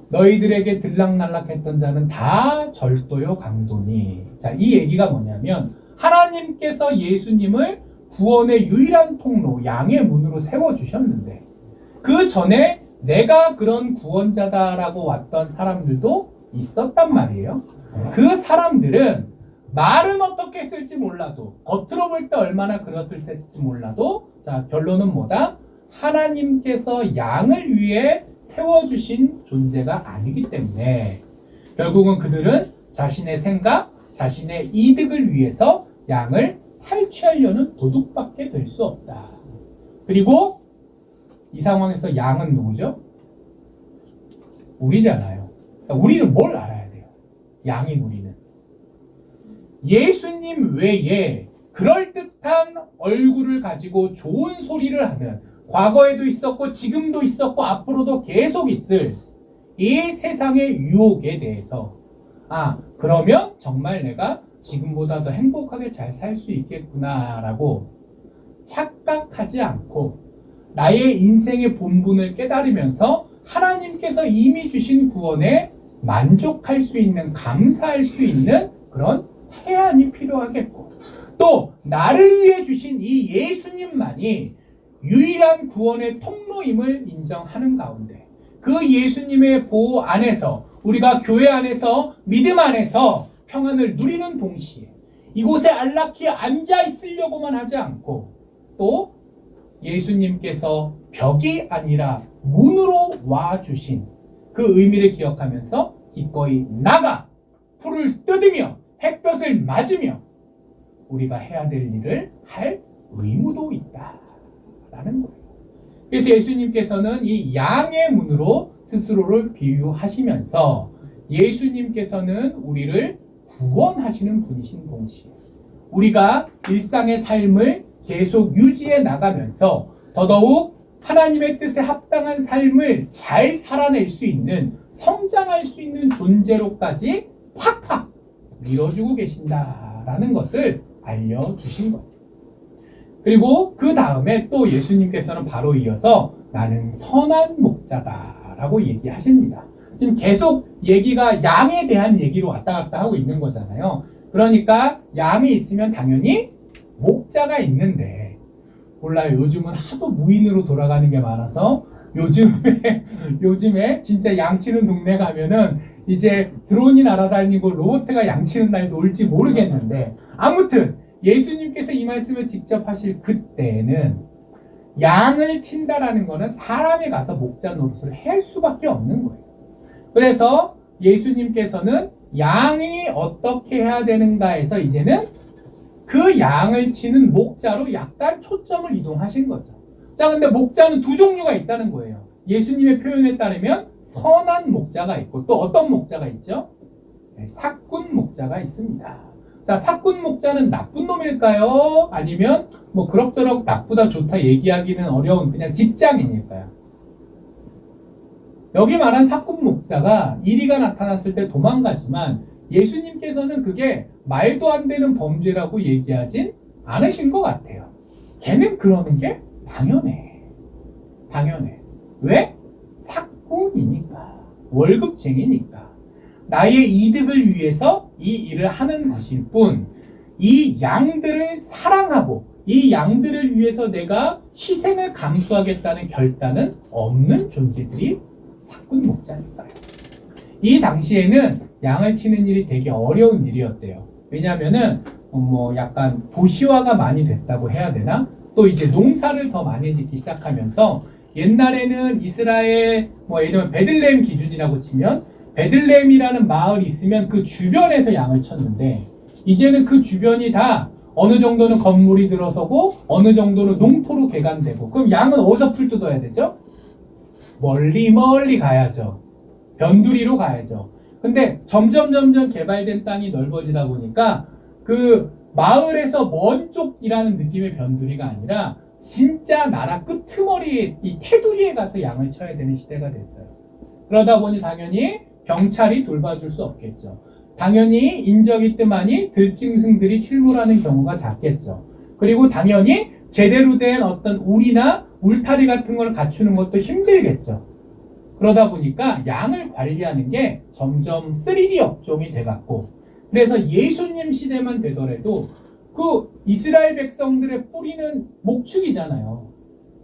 너희들에게 들락날락했던 자는 다 절도요 강도니. 자, 이 얘기가 뭐냐면 하나님께서 예수님을 구원의 유일한 통로 양의 문으로 세워주셨는데 그 전에 내가 그런 구원자다라고 왔던 사람들도 있었단 말이에요. 그 사람들은 말은 어떻게 쓸지 몰라도 겉으로 볼 때 얼마나 그렇을지 몰라도 자, 결론은 뭐다? 하나님께서 양을 위해 세워주신 존재가 아니기 때문에 결국은 그들은 자신의 생각, 자신의 이득을 위해서 양을 탈취하려는 도둑밖에 될 수 없다. 그리고 이 상황에서 양은 누구죠? 우리잖아요. 우리는 뭘 알아야 돼요? 양인 우리는. 예수님 외에 그럴듯한 얼굴을 가지고 좋은 소리를 하는 과거에도 있었고 지금도 있었고 앞으로도 계속 있을 이 세상의 유혹에 대해서 그러면 정말 내가 지금보다 더 행복하게 잘 살 수 있겠구나라고 착각하지 않고 나의 인생의 본분을 깨달으면서 하나님께서 이미 주신 구원에 만족할 수 있는, 감사할 수 있는 그런 태안이 필요하겠고 또 나를 위해 주신 이 예수님만이 유일한 구원의 통로임을 인정하는 가운데 그 예수님의 보호 안에서 우리가 교회 안에서 믿음 안에서 평안을 누리는 동시에 이곳에 안락히 앉아 있으려고만 하지 않고 또 예수님께서 벽이 아니라 문으로 와주신 그 의미를 기억하면서 기꺼이 나가 풀을 뜯으며 햇볕을 맞으며 우리가 해야 될 일을 할 의무도 있다라는 거예요. 그래서 예수님께서는 이 양의 문으로 스스로를 비유하시면서 예수님께서는 우리를 구원하시는 분이신 동시에 우리가 일상의 삶을 계속 유지해 나가면서 더더욱 하나님의 뜻에 합당한 삶을 잘 살아낼 수 있는 성장할 수 있는 존재로까지 팍팍 밀어주고 계신다라는 것을 알려주신 거예요. 그리고 그 다음에 또 예수님께서는 바로 이어서 나는 선한 목자다라고 얘기하십니다. 지금 계속 얘기가 양에 대한 얘기로 왔다 갔다 하고 있는 거잖아요. 그러니까 양이 있으면 당연히 목자가 있는데 몰라요. 요즘은 하도 무인으로 돌아가는 게 많아서 요즘에 진짜 양치는 동네 가면은 이제 드론이 날아다니고 로봇가 양치는 날도 올지 모르겠는데 아무튼 예수님께서 이 말씀을 직접 하실 그때는 양을 친다라는 거는 사람이 가서 목자 노릇을 할 수밖에 없는 거예요. 그래서 예수님께서는 양이 어떻게 해야 되는가에서 이제는 그 양을 치는 목자로 약간 초점을 이동하신 거죠. 자, 근데 목자는 두 종류가 있다는 거예요. 예수님의 표현에 따르면 선한 목자가 있고 또 어떤 목자가 있죠? 사꾼 목자가 있습니다. 자, 사꾼 목자는 나쁜 놈일까요? 아니면 뭐 그럭저럭 나쁘다 좋다 얘기하기는 어려운 그냥 직장인일까요? 여기 말한 사꾼 목자가 이리가 나타났을 때 도망가지만 예수님께서는 그게 말도 안 되는 범죄라고 얘기하진 않으신 것 같아요. 걔는 그러는 게 당연해. 왜? 사꾼이니까. 월급쟁이니까. 나의 이득을 위해서 이 일을 하는 것일 뿐, 이 양들을 사랑하고 이 양들을 위해서 내가 희생을 감수하겠다는 결단은 없는 존재들이 사꾼 목자니까요. 이 당시에는 양을 치는 일이 되게 어려운 일이었대요. 왜냐하면은 뭐 약간 도시화가 많이 됐다고 해야 되나? 또 이제 농사를 더 많이 짓기 시작하면서 옛날에는 이스라엘 뭐 예를 들면 베들레헴 기준이라고 치면 베들레헴이라는 마을이 있으면 그 주변에서 양을 쳤는데 이제는 그 주변이 다 어느 정도는 건물이 들어서고 어느 정도는 농토로 개간되고 그럼 양은 어디서 풀 뜯어야 되죠? 멀리 가야죠. 변두리로 가야죠. 근데 점점 개발된 땅이 넓어지다 보니까 그 마을에서 먼 쪽이라는 느낌의 변두리가 아니라 진짜 나라 끄트머리 이 테두리에 가서 양을 쳐야 되는 시대가 됐어요. 그러다 보니 당연히 경찰이 돌봐줄 수 없겠죠. 당연히 인적이 뜸하니 들짐승들이 출몰하는 경우가 작겠죠. 그리고 당연히 제대로 된 어떤 울이나 울타리 같은 걸 갖추는 것도 힘들겠죠. 그러다 보니까 양을 관리하는 게 점점 3D 업종이 돼갖고, 그래서 예수님 시대만 되더라도 그 이스라엘 백성들의 뿌리는 목축이잖아요.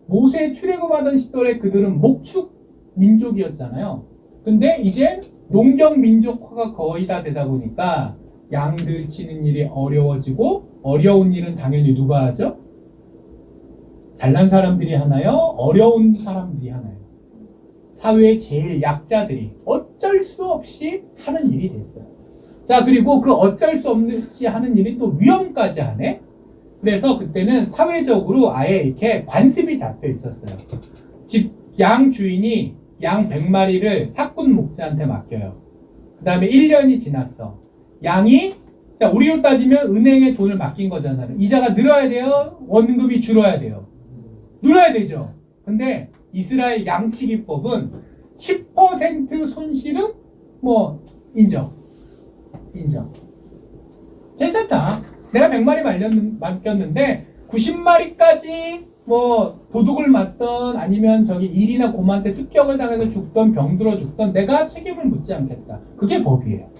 모세 출애굽하던 시절에 그들은 목축 민족이었잖아요. 근데 이제 농경 민족화가 거의 다 되다 보니까 양들 치는 일이 어려워지고, 어려운 일은 당연히 누가 하죠? 잘난 사람들이 하나요? 어려운 사람들이 하나요? 사회의 제일 약자들이 어쩔 수 없이 하는 일이 됐어요. 자, 그리고 그 어쩔 수 없이 하는 일이 또 위험까지 하네? 그래서 그때는 사회적으로 아예 이렇게 관습이 잡혀 있었어요. 양 주인이 양 100마리를 삭군 목자한테 맡겨요. 그 다음에 1년이 지났어. 양이, 자, 우리로 따지면 은행에 돈을 맡긴 거잖아요. 이자가 늘어야 돼요? 원금이 줄어야 돼요? 늘어야 되죠. 근데 이스라엘 양치기법은 10% 손실은 뭐 인정. 괜찮다. 내가 100마리 맡겼는데 90마리까지 뭐 도둑을 맞던 아니면 저기 일이나 고만한테 습격을 당해서 죽던 병들어 죽던 내가 책임을 묻지 않겠다. 그게 법이에요.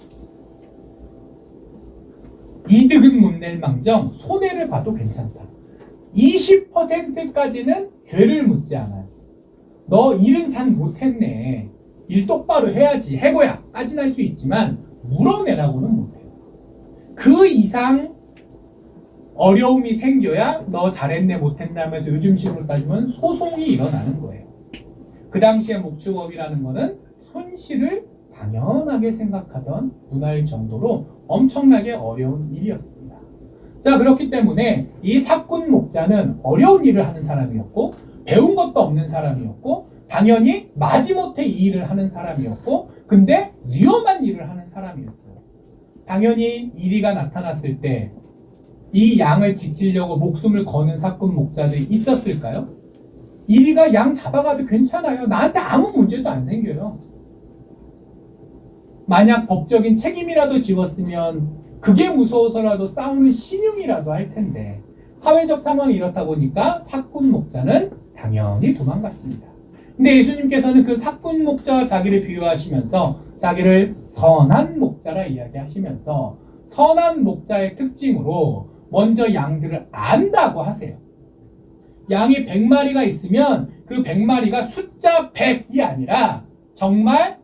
이득은 못 낼 망정 손해를 봐도 괜찮다. 20%까지는 죄를 묻지 않아요. 너 일은 잘 못했네. 일 똑바로 해야지. 해고야까지는 할 수 있지만 물어내라고는 못해요. 그 이상 어려움이 생겨야 너 잘했네 못했네 하면서 요즘 식으로 따지면 소송이 일어나는 거예요. 그 당시에 목축업이라는 거는 손실을 당연하게 생각하던 문화일 정도로 엄청나게 어려운 일이었습니다. 자, 그렇기 때문에 이 삭군 목자는 어려운 일을 하는 사람이었고 배운 것도 없는 사람이었고 당연히 마지못해 이 일을 하는 사람이었고 근데 위험한 일을 하는 사람이었어요. 당연히 이리가 나타났을 때 이 양을 지키려고 목숨을 거는 삭군 목자들이 있었을까요? 이리가 양 잡아가도 괜찮아요. 나한테 아무 문제도 안 생겨요. 만약 법적인 책임이라도 지웠으면 그게 무서워서라도 싸우는 신용이라도 할 텐데 사회적 상황이 이렇다 보니까 삭군 목자는 당연히 도망갔습니다. 근데 예수님께서는 그 삭군 목자와 자기를 비유하시면서 자기를 선한 목자라 이야기하시면서 선한 목자의 특징으로 먼저 양들을 안다고 하세요. 양이 100마리가 있으면 그 100마리가 숫자 100이 아니라 정말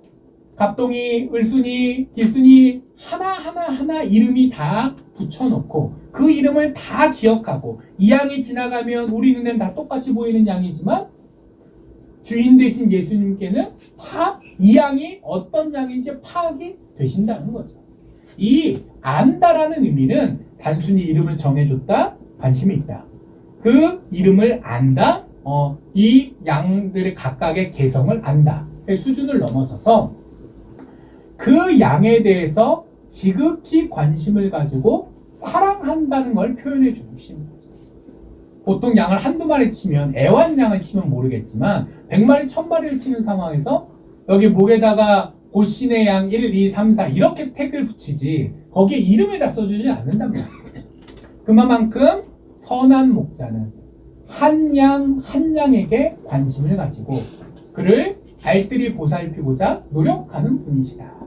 갑동이, 을순이, 길순이 하나 이름이 다 붙여놓고 그 이름을 다 기억하고 이 양이 지나가면 우리 눈엔 다 똑같이 보이는 양이지만 주인 되신 예수님께는 다 이 양이 어떤 양인지 파악이 되신다는 거죠. 이 안다라는 의미는 단순히 이름을 정해줬다, 관심이 있다. 그 이름을 안다, 이 양들의 각각의 개성을 안다. 수준을 넘어서서 그 양에 대해서 지극히 관심을 가지고 사랑한다는 걸 표현해 주신 거죠. 보통 양을 한두 마리 치면 애완양을 치면 모르겠지만 100마리, 1000마리를 치는 상황에서 여기 목에다가 고신의 양 1, 2, 3, 4 이렇게 태그를 붙이지 거기에 이름을 다 써주지 않는단 말이에요. 그만큼 선한 목자는 한 양에게 관심을 가지고 그를 알뜰히 보살피고자 노력하는 분이시다.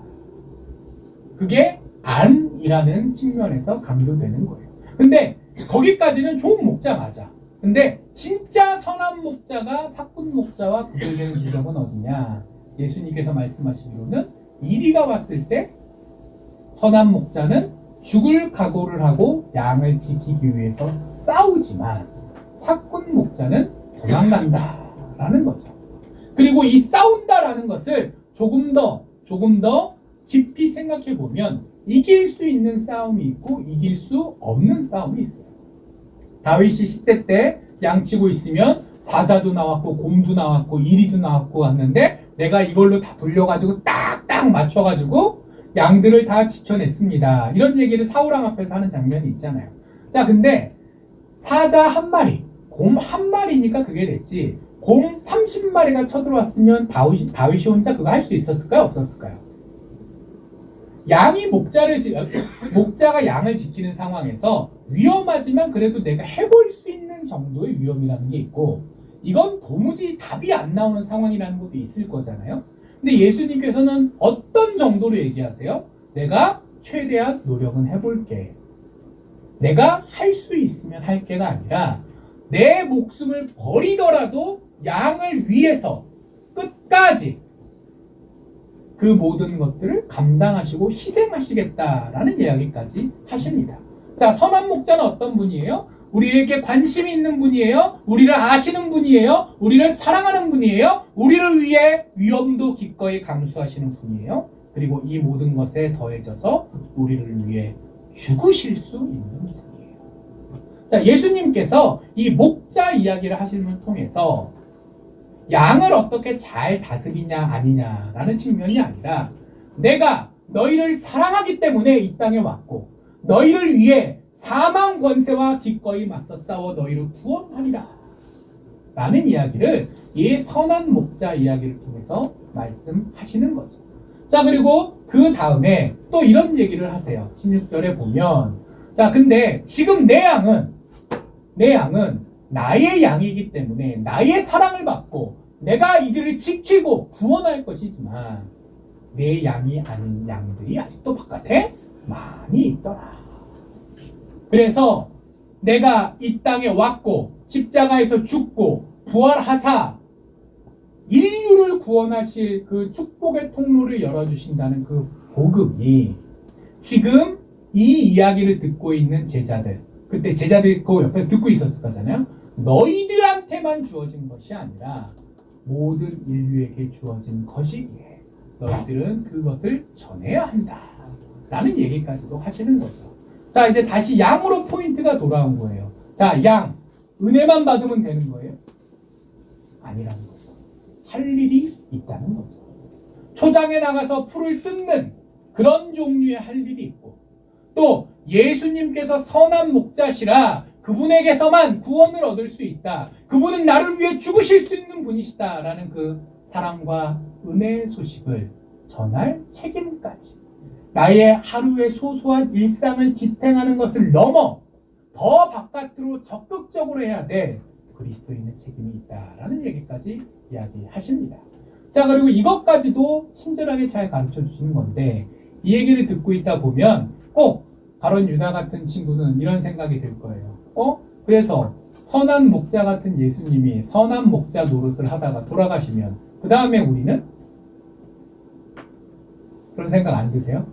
그게 안이라는 측면에서 강조되는 거예요. 근데 거기까지는 좋은 목자 맞아. 근데 진짜 선한 목자가 삭군 목자와 구별되는 지점은 어디냐? 예수님께서 말씀하시기로는 이리가 왔을 때 선한 목자는 죽을 각오를 하고 양을 지키기 위해서 싸우지만 삭군 목자는 도망간다라는 거죠. 그리고 이 싸운다라는 것을 조금 더 깊이 생각해 보면 이길 수 있는 싸움이 있고 이길 수 없는 싸움이 있어요. 다윗이 10대 때 양치고 있으면 사자도 나왔고 곰도 나왔고 이리도 나왔고 왔는데 내가 이걸로 다 돌려가지고 딱딱 맞춰가지고 양들을 다 지켜냈습니다. 이런 얘기를 사울왕 앞에서 하는 장면이 있잖아요. 자, 근데 사자 한 마리, 곰 한 마리니까 그게 됐지. 곰 30마리가 쳐들어왔으면 다윗이 혼자 그거 할 수 있었을까요? 없었을까요? 목자가 양을 지키는 상황에서 위험하지만 그래도 내가 해볼 수 있는 정도의 위험이라는 게 있고 이건 도무지 답이 안 나오는 상황이라는 것도 있을 거잖아요. 근데 예수님께서는 어떤 정도로 얘기하세요? 내가 최대한 노력은 해볼게. 내가 할 수 있으면 할게가 아니라 내 목숨을 버리더라도 양을 위해서 끝까지 그 모든 것들을 감당하시고 희생하시겠다라는 이야기까지 하십니다. 자, 선한 목자는 어떤 분이에요? 우리에게 관심이 있는 분이에요. 우리를 아시는 분이에요. 우리를 사랑하는 분이에요. 우리를 위해 위험도 기꺼이 감수하시는 분이에요. 그리고 이 모든 것에 더해져서 우리를 위해 죽으실 수 있는 분이에요. 자, 예수님께서 이 목자 이야기를 하시는 통해서 양을 어떻게 잘 다스리냐 아니냐라는 측면이 아니라 내가 너희를 사랑하기 때문에 이 땅에 왔고 너희를 위해 사망 권세와 기꺼이 맞서 싸워 너희를 구원하리라 라는 이야기를 이 선한 목자 이야기를 통해서 말씀하시는 거죠. 자, 그리고 그 다음에 또 이런 얘기를 하세요. 16절에 보면 자, 근데 지금 내 양은 나의 양이기 때문에 나의 사랑을 받고 내가 이들을 지키고 구원할 것이지만 내 양이 아닌 양들이 아직도 바깥에 많이 있더라. 그래서 내가 이 땅에 왔고 십자가에서 죽고 부활하사 인류를 구원하실 그 축복의 통로를 열어주신다는 그 복음이 지금 이 이야기를 듣고 있는 제자들, 그때 제자들이 그 옆에 듣고 있었을 거잖아요. 너희들한테만 주어진 것이 아니라 모든 인류에게 주어진 것이기에 너희들은 그것을 전해야 한다 라는 얘기까지도 하시는 거죠. 자, 이제 다시 양으로 포인트가 돌아온 거예요. 자, 양, 은혜만 받으면 되는 거예요? 아니라는 거죠. 할 일이 있다는 거죠. 초장에 나가서 풀을 뜯는 그런 종류의 할 일이 있고 또 예수님께서 선한 목자시라 그분에게서만 구원을 얻을 수 있다. 그분은 나를 위해 죽으실 수 있는 분이시다라는 그 사랑과 은혜의 소식을 전할 책임까지 나의 하루의 소소한 일상을 지탱하는 것을 넘어 더 바깥으로 적극적으로 해야 될 그리스도인의 책임이 있다라는 얘기까지 이야기하십니다. 자, 그리고 이것까지도 친절하게 잘 가르쳐 주시는 건데 이 얘기를 듣고 있다 보면 꼭 가론 유다 같은 친구는 이런 생각이 들 거예요. 그래서 선한 목자 같은 예수님이 선한 목자 노릇을 하다가 돌아가시면 그 다음에 우리는? 그런 생각 안 드세요?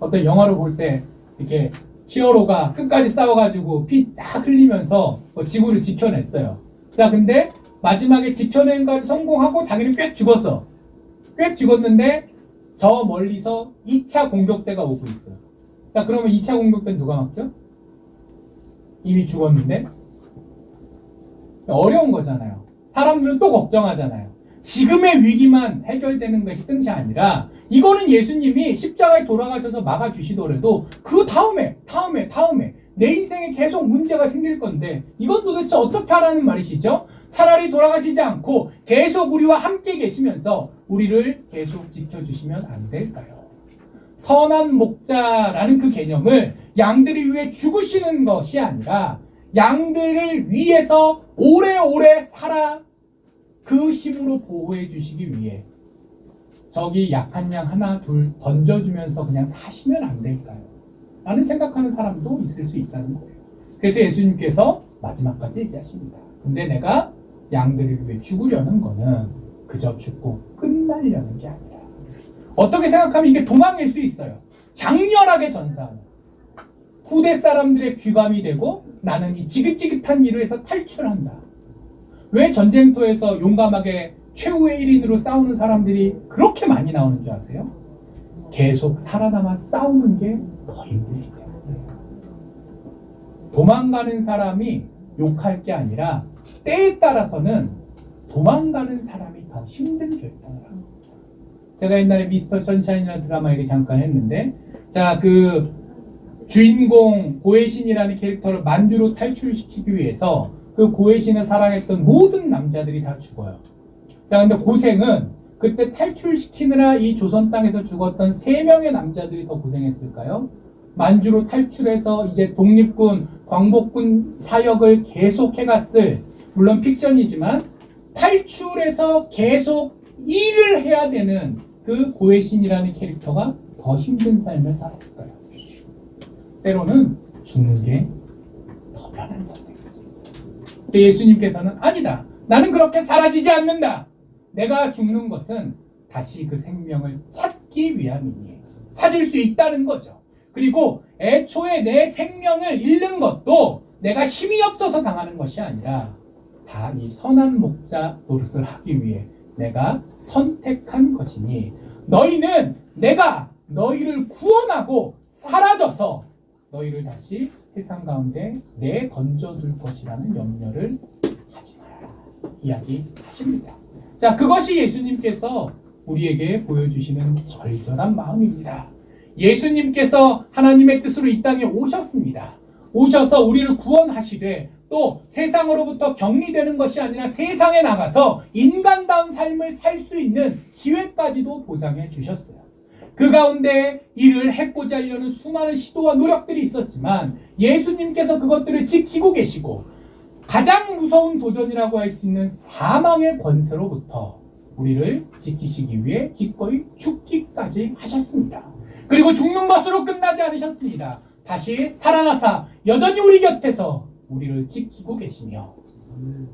어떤 영화를 볼 때 이렇게 히어로가 끝까지 싸워가지고 피 딱 흘리면서 지구를 지켜냈어요. 자, 근데 마지막에 지켜낸 것까지 성공하고 자기는 꽤 죽었어. 꽤 죽었는데 저 멀리서 2차 공격대가 오고 있어요. 자, 그러면 2차 공격대는 누가 막죠? 이미 죽었는데? 어려운 거잖아요. 사람들은 또 걱정하잖아요. 지금의 위기만 해결되는 것이 아니라 이거는 예수님이 십자가에 돌아가셔서 막아주시더라도 그 다음에 내 인생에 계속 문제가 생길 건데 이건 도대체 어떻게 하라는 말이시죠? 차라리 돌아가시지 않고 계속 우리와 함께 계시면서 우리를 계속 지켜주시면 안 될까요? 선한 목자라는 그 개념을 양들을 위해 죽으시는 것이 아니라 양들을 위해서 오래오래 살아 그 힘으로 보호해 주시기 위해 저기 약한 양 하나 둘 던져주면서 그냥 사시면 안 될까요? 라는 생각하는 사람도 있을 수 있다는 거예요. 그래서 예수님께서 마지막까지 얘기하십니다. 근데 내가 양들을 위해 죽으려는 거는 그저 죽고 끝나려는 게 아니라 어떻게 생각하면 이게 도망일 수 있어요. 장렬하게 전사하는 후대 사람들의 귀감이 되고 나는 이 지긋지긋한 일을 해서 탈출한다. 왜 전쟁터에서 용감하게 최후의 1인으로 싸우는 사람들이 그렇게 많이 나오는 줄 아세요? 계속 살아남아 싸우는 게 더 힘들기 때문이에요. 도망가는 사람이 욕할 게 아니라 때에 따라서는 도망가는 사람이 더 힘든 결단을 하는 겁니다. 제가 옛날에 미스터 선샤인이라는 드라마 얘기 잠깐 했는데 자, 그 주인공 고해신이라는 캐릭터를 만주로 탈출시키기 위해서 그 고해신을 사랑했던 모든 남자들이 다 죽어요. 자, 근데 고생은 그때 탈출시키느라 이 조선 땅에서 죽었던 3명의 남자들이 더 고생했을까요? 만주로 탈출해서 이제 독립군, 광복군 사역을 계속 해갔을, 물론 픽션이지만 탈출해서 계속 일을 해야 되는 그 고해신이라는 캐릭터가 더 힘든 삶을 살았을 거예요. 때로는 죽는 게 더 편한 선택일 수 있어요. 근데 예수님께서는 아니다. 나는 그렇게 사라지지 않는다. 내가 죽는 것은 다시 그 생명을 찾기 위함이니 찾을 수 있다는 거죠. 그리고 애초에 내 생명을 잃는 것도 내가 힘이 없어서 당하는 것이 아니라 다 이 선한 목자 노릇을 하기 위해 내가 선택한 것이니 너희는 내가 너희를 구원하고 사라져서 너희를 다시 세상 가운데 내던져둘 것이라는 염려를 하지 마라 이야기하십니다. 자, 그것이 예수님께서 우리에게 보여주시는 절절한 마음입니다. 예수님께서 하나님의 뜻으로 이 땅에 오셨습니다. 오셔서 우리를 구원하시되 또 세상으로부터 격리되는 것이 아니라 세상에 나가서 인간다운 삶을 살 수 있는 기회까지도 보장해 주셨어요. 그 가운데 이를 해보지 하려는 수많은 시도와 노력들이 있었지만 예수님께서 그것들을 지키고 계시고 가장 무서운 도전이라고 할 수 있는 사망의 권세로부터 우리를 지키시기 위해 기꺼이 죽기까지 하셨습니다. 그리고 죽는 것으로 끝나지 않으셨습니다. 다시 살아나사 여전히 우리 곁에서 우리를 지키고 계시며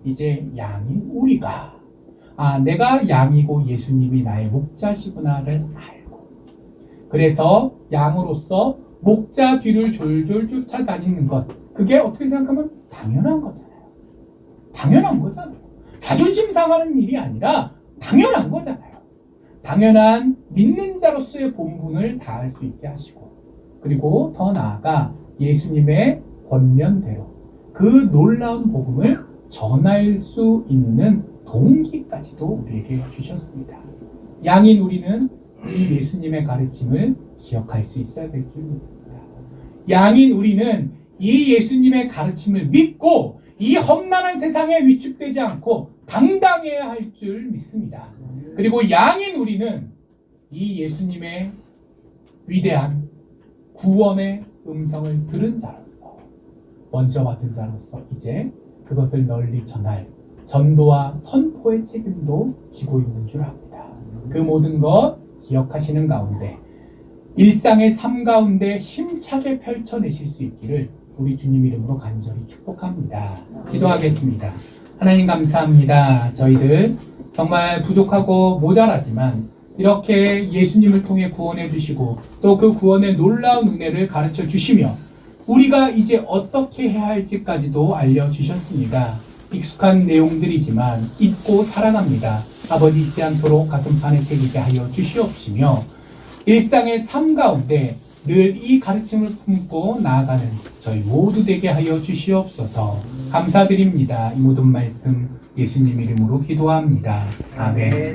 이제 양인 우리가 내가 양이고 예수님이 나의 목자시구나를 알고 그래서 양으로서 목자 뒤를 졸졸 쫓아다니는 것 그게 어떻게 생각하면 당연한 거잖아요. 당연한 거잖아요. 자존심 상하는 일이 아니라 당연한 거잖아요. 당연한 믿는 자로서의 본분을 다할 수 있게 하시고 그리고 더 나아가 예수님의 권면대로 그 놀라운 복음을 전할 수 있는 동기까지도 우리에게 주셨습니다. 양인 우리는 이 예수님의 가르침을 기억할 수 있어야 될 줄 믿습니다. 양인 우리는 이 예수님의 가르침을 믿고 이 험난한 세상에 위축되지 않고 당당해야 할 줄 믿습니다. 그리고 양인 우리는 이 예수님의 위대한 구원의 음성을 들은 자로서 먼저 받은 자로서 이제 그것을 널리 전할 전도와 선포의 책임도 지고 있는 줄 압니다. 그 모든 것 기억하시는 가운데 일상의 삶 가운데 힘차게 펼쳐내실 수 있기를 우리 주님 이름으로 간절히 축복합니다. 기도하겠습니다. 하나님 감사합니다. 저희들 정말 부족하고 모자라지만 이렇게 예수님을 통해 구원해 주시고 또 그 구원의 놀라운 은혜를 가르쳐 주시며 우리가 이제 어떻게 해야 할지까지도 알려주셨습니다. 익숙한 내용들이지만 잊고 살아갑니다. 아버지 잊지 않도록 가슴판에 새기게 하여 주시옵시며 일상의 삶 가운데 늘 이 가르침을 품고 나아가는 저희 모두 되게 하여 주시옵소서. 감사드립니다. 이 모든 말씀 예수님 이름으로 기도합니다. 아멘.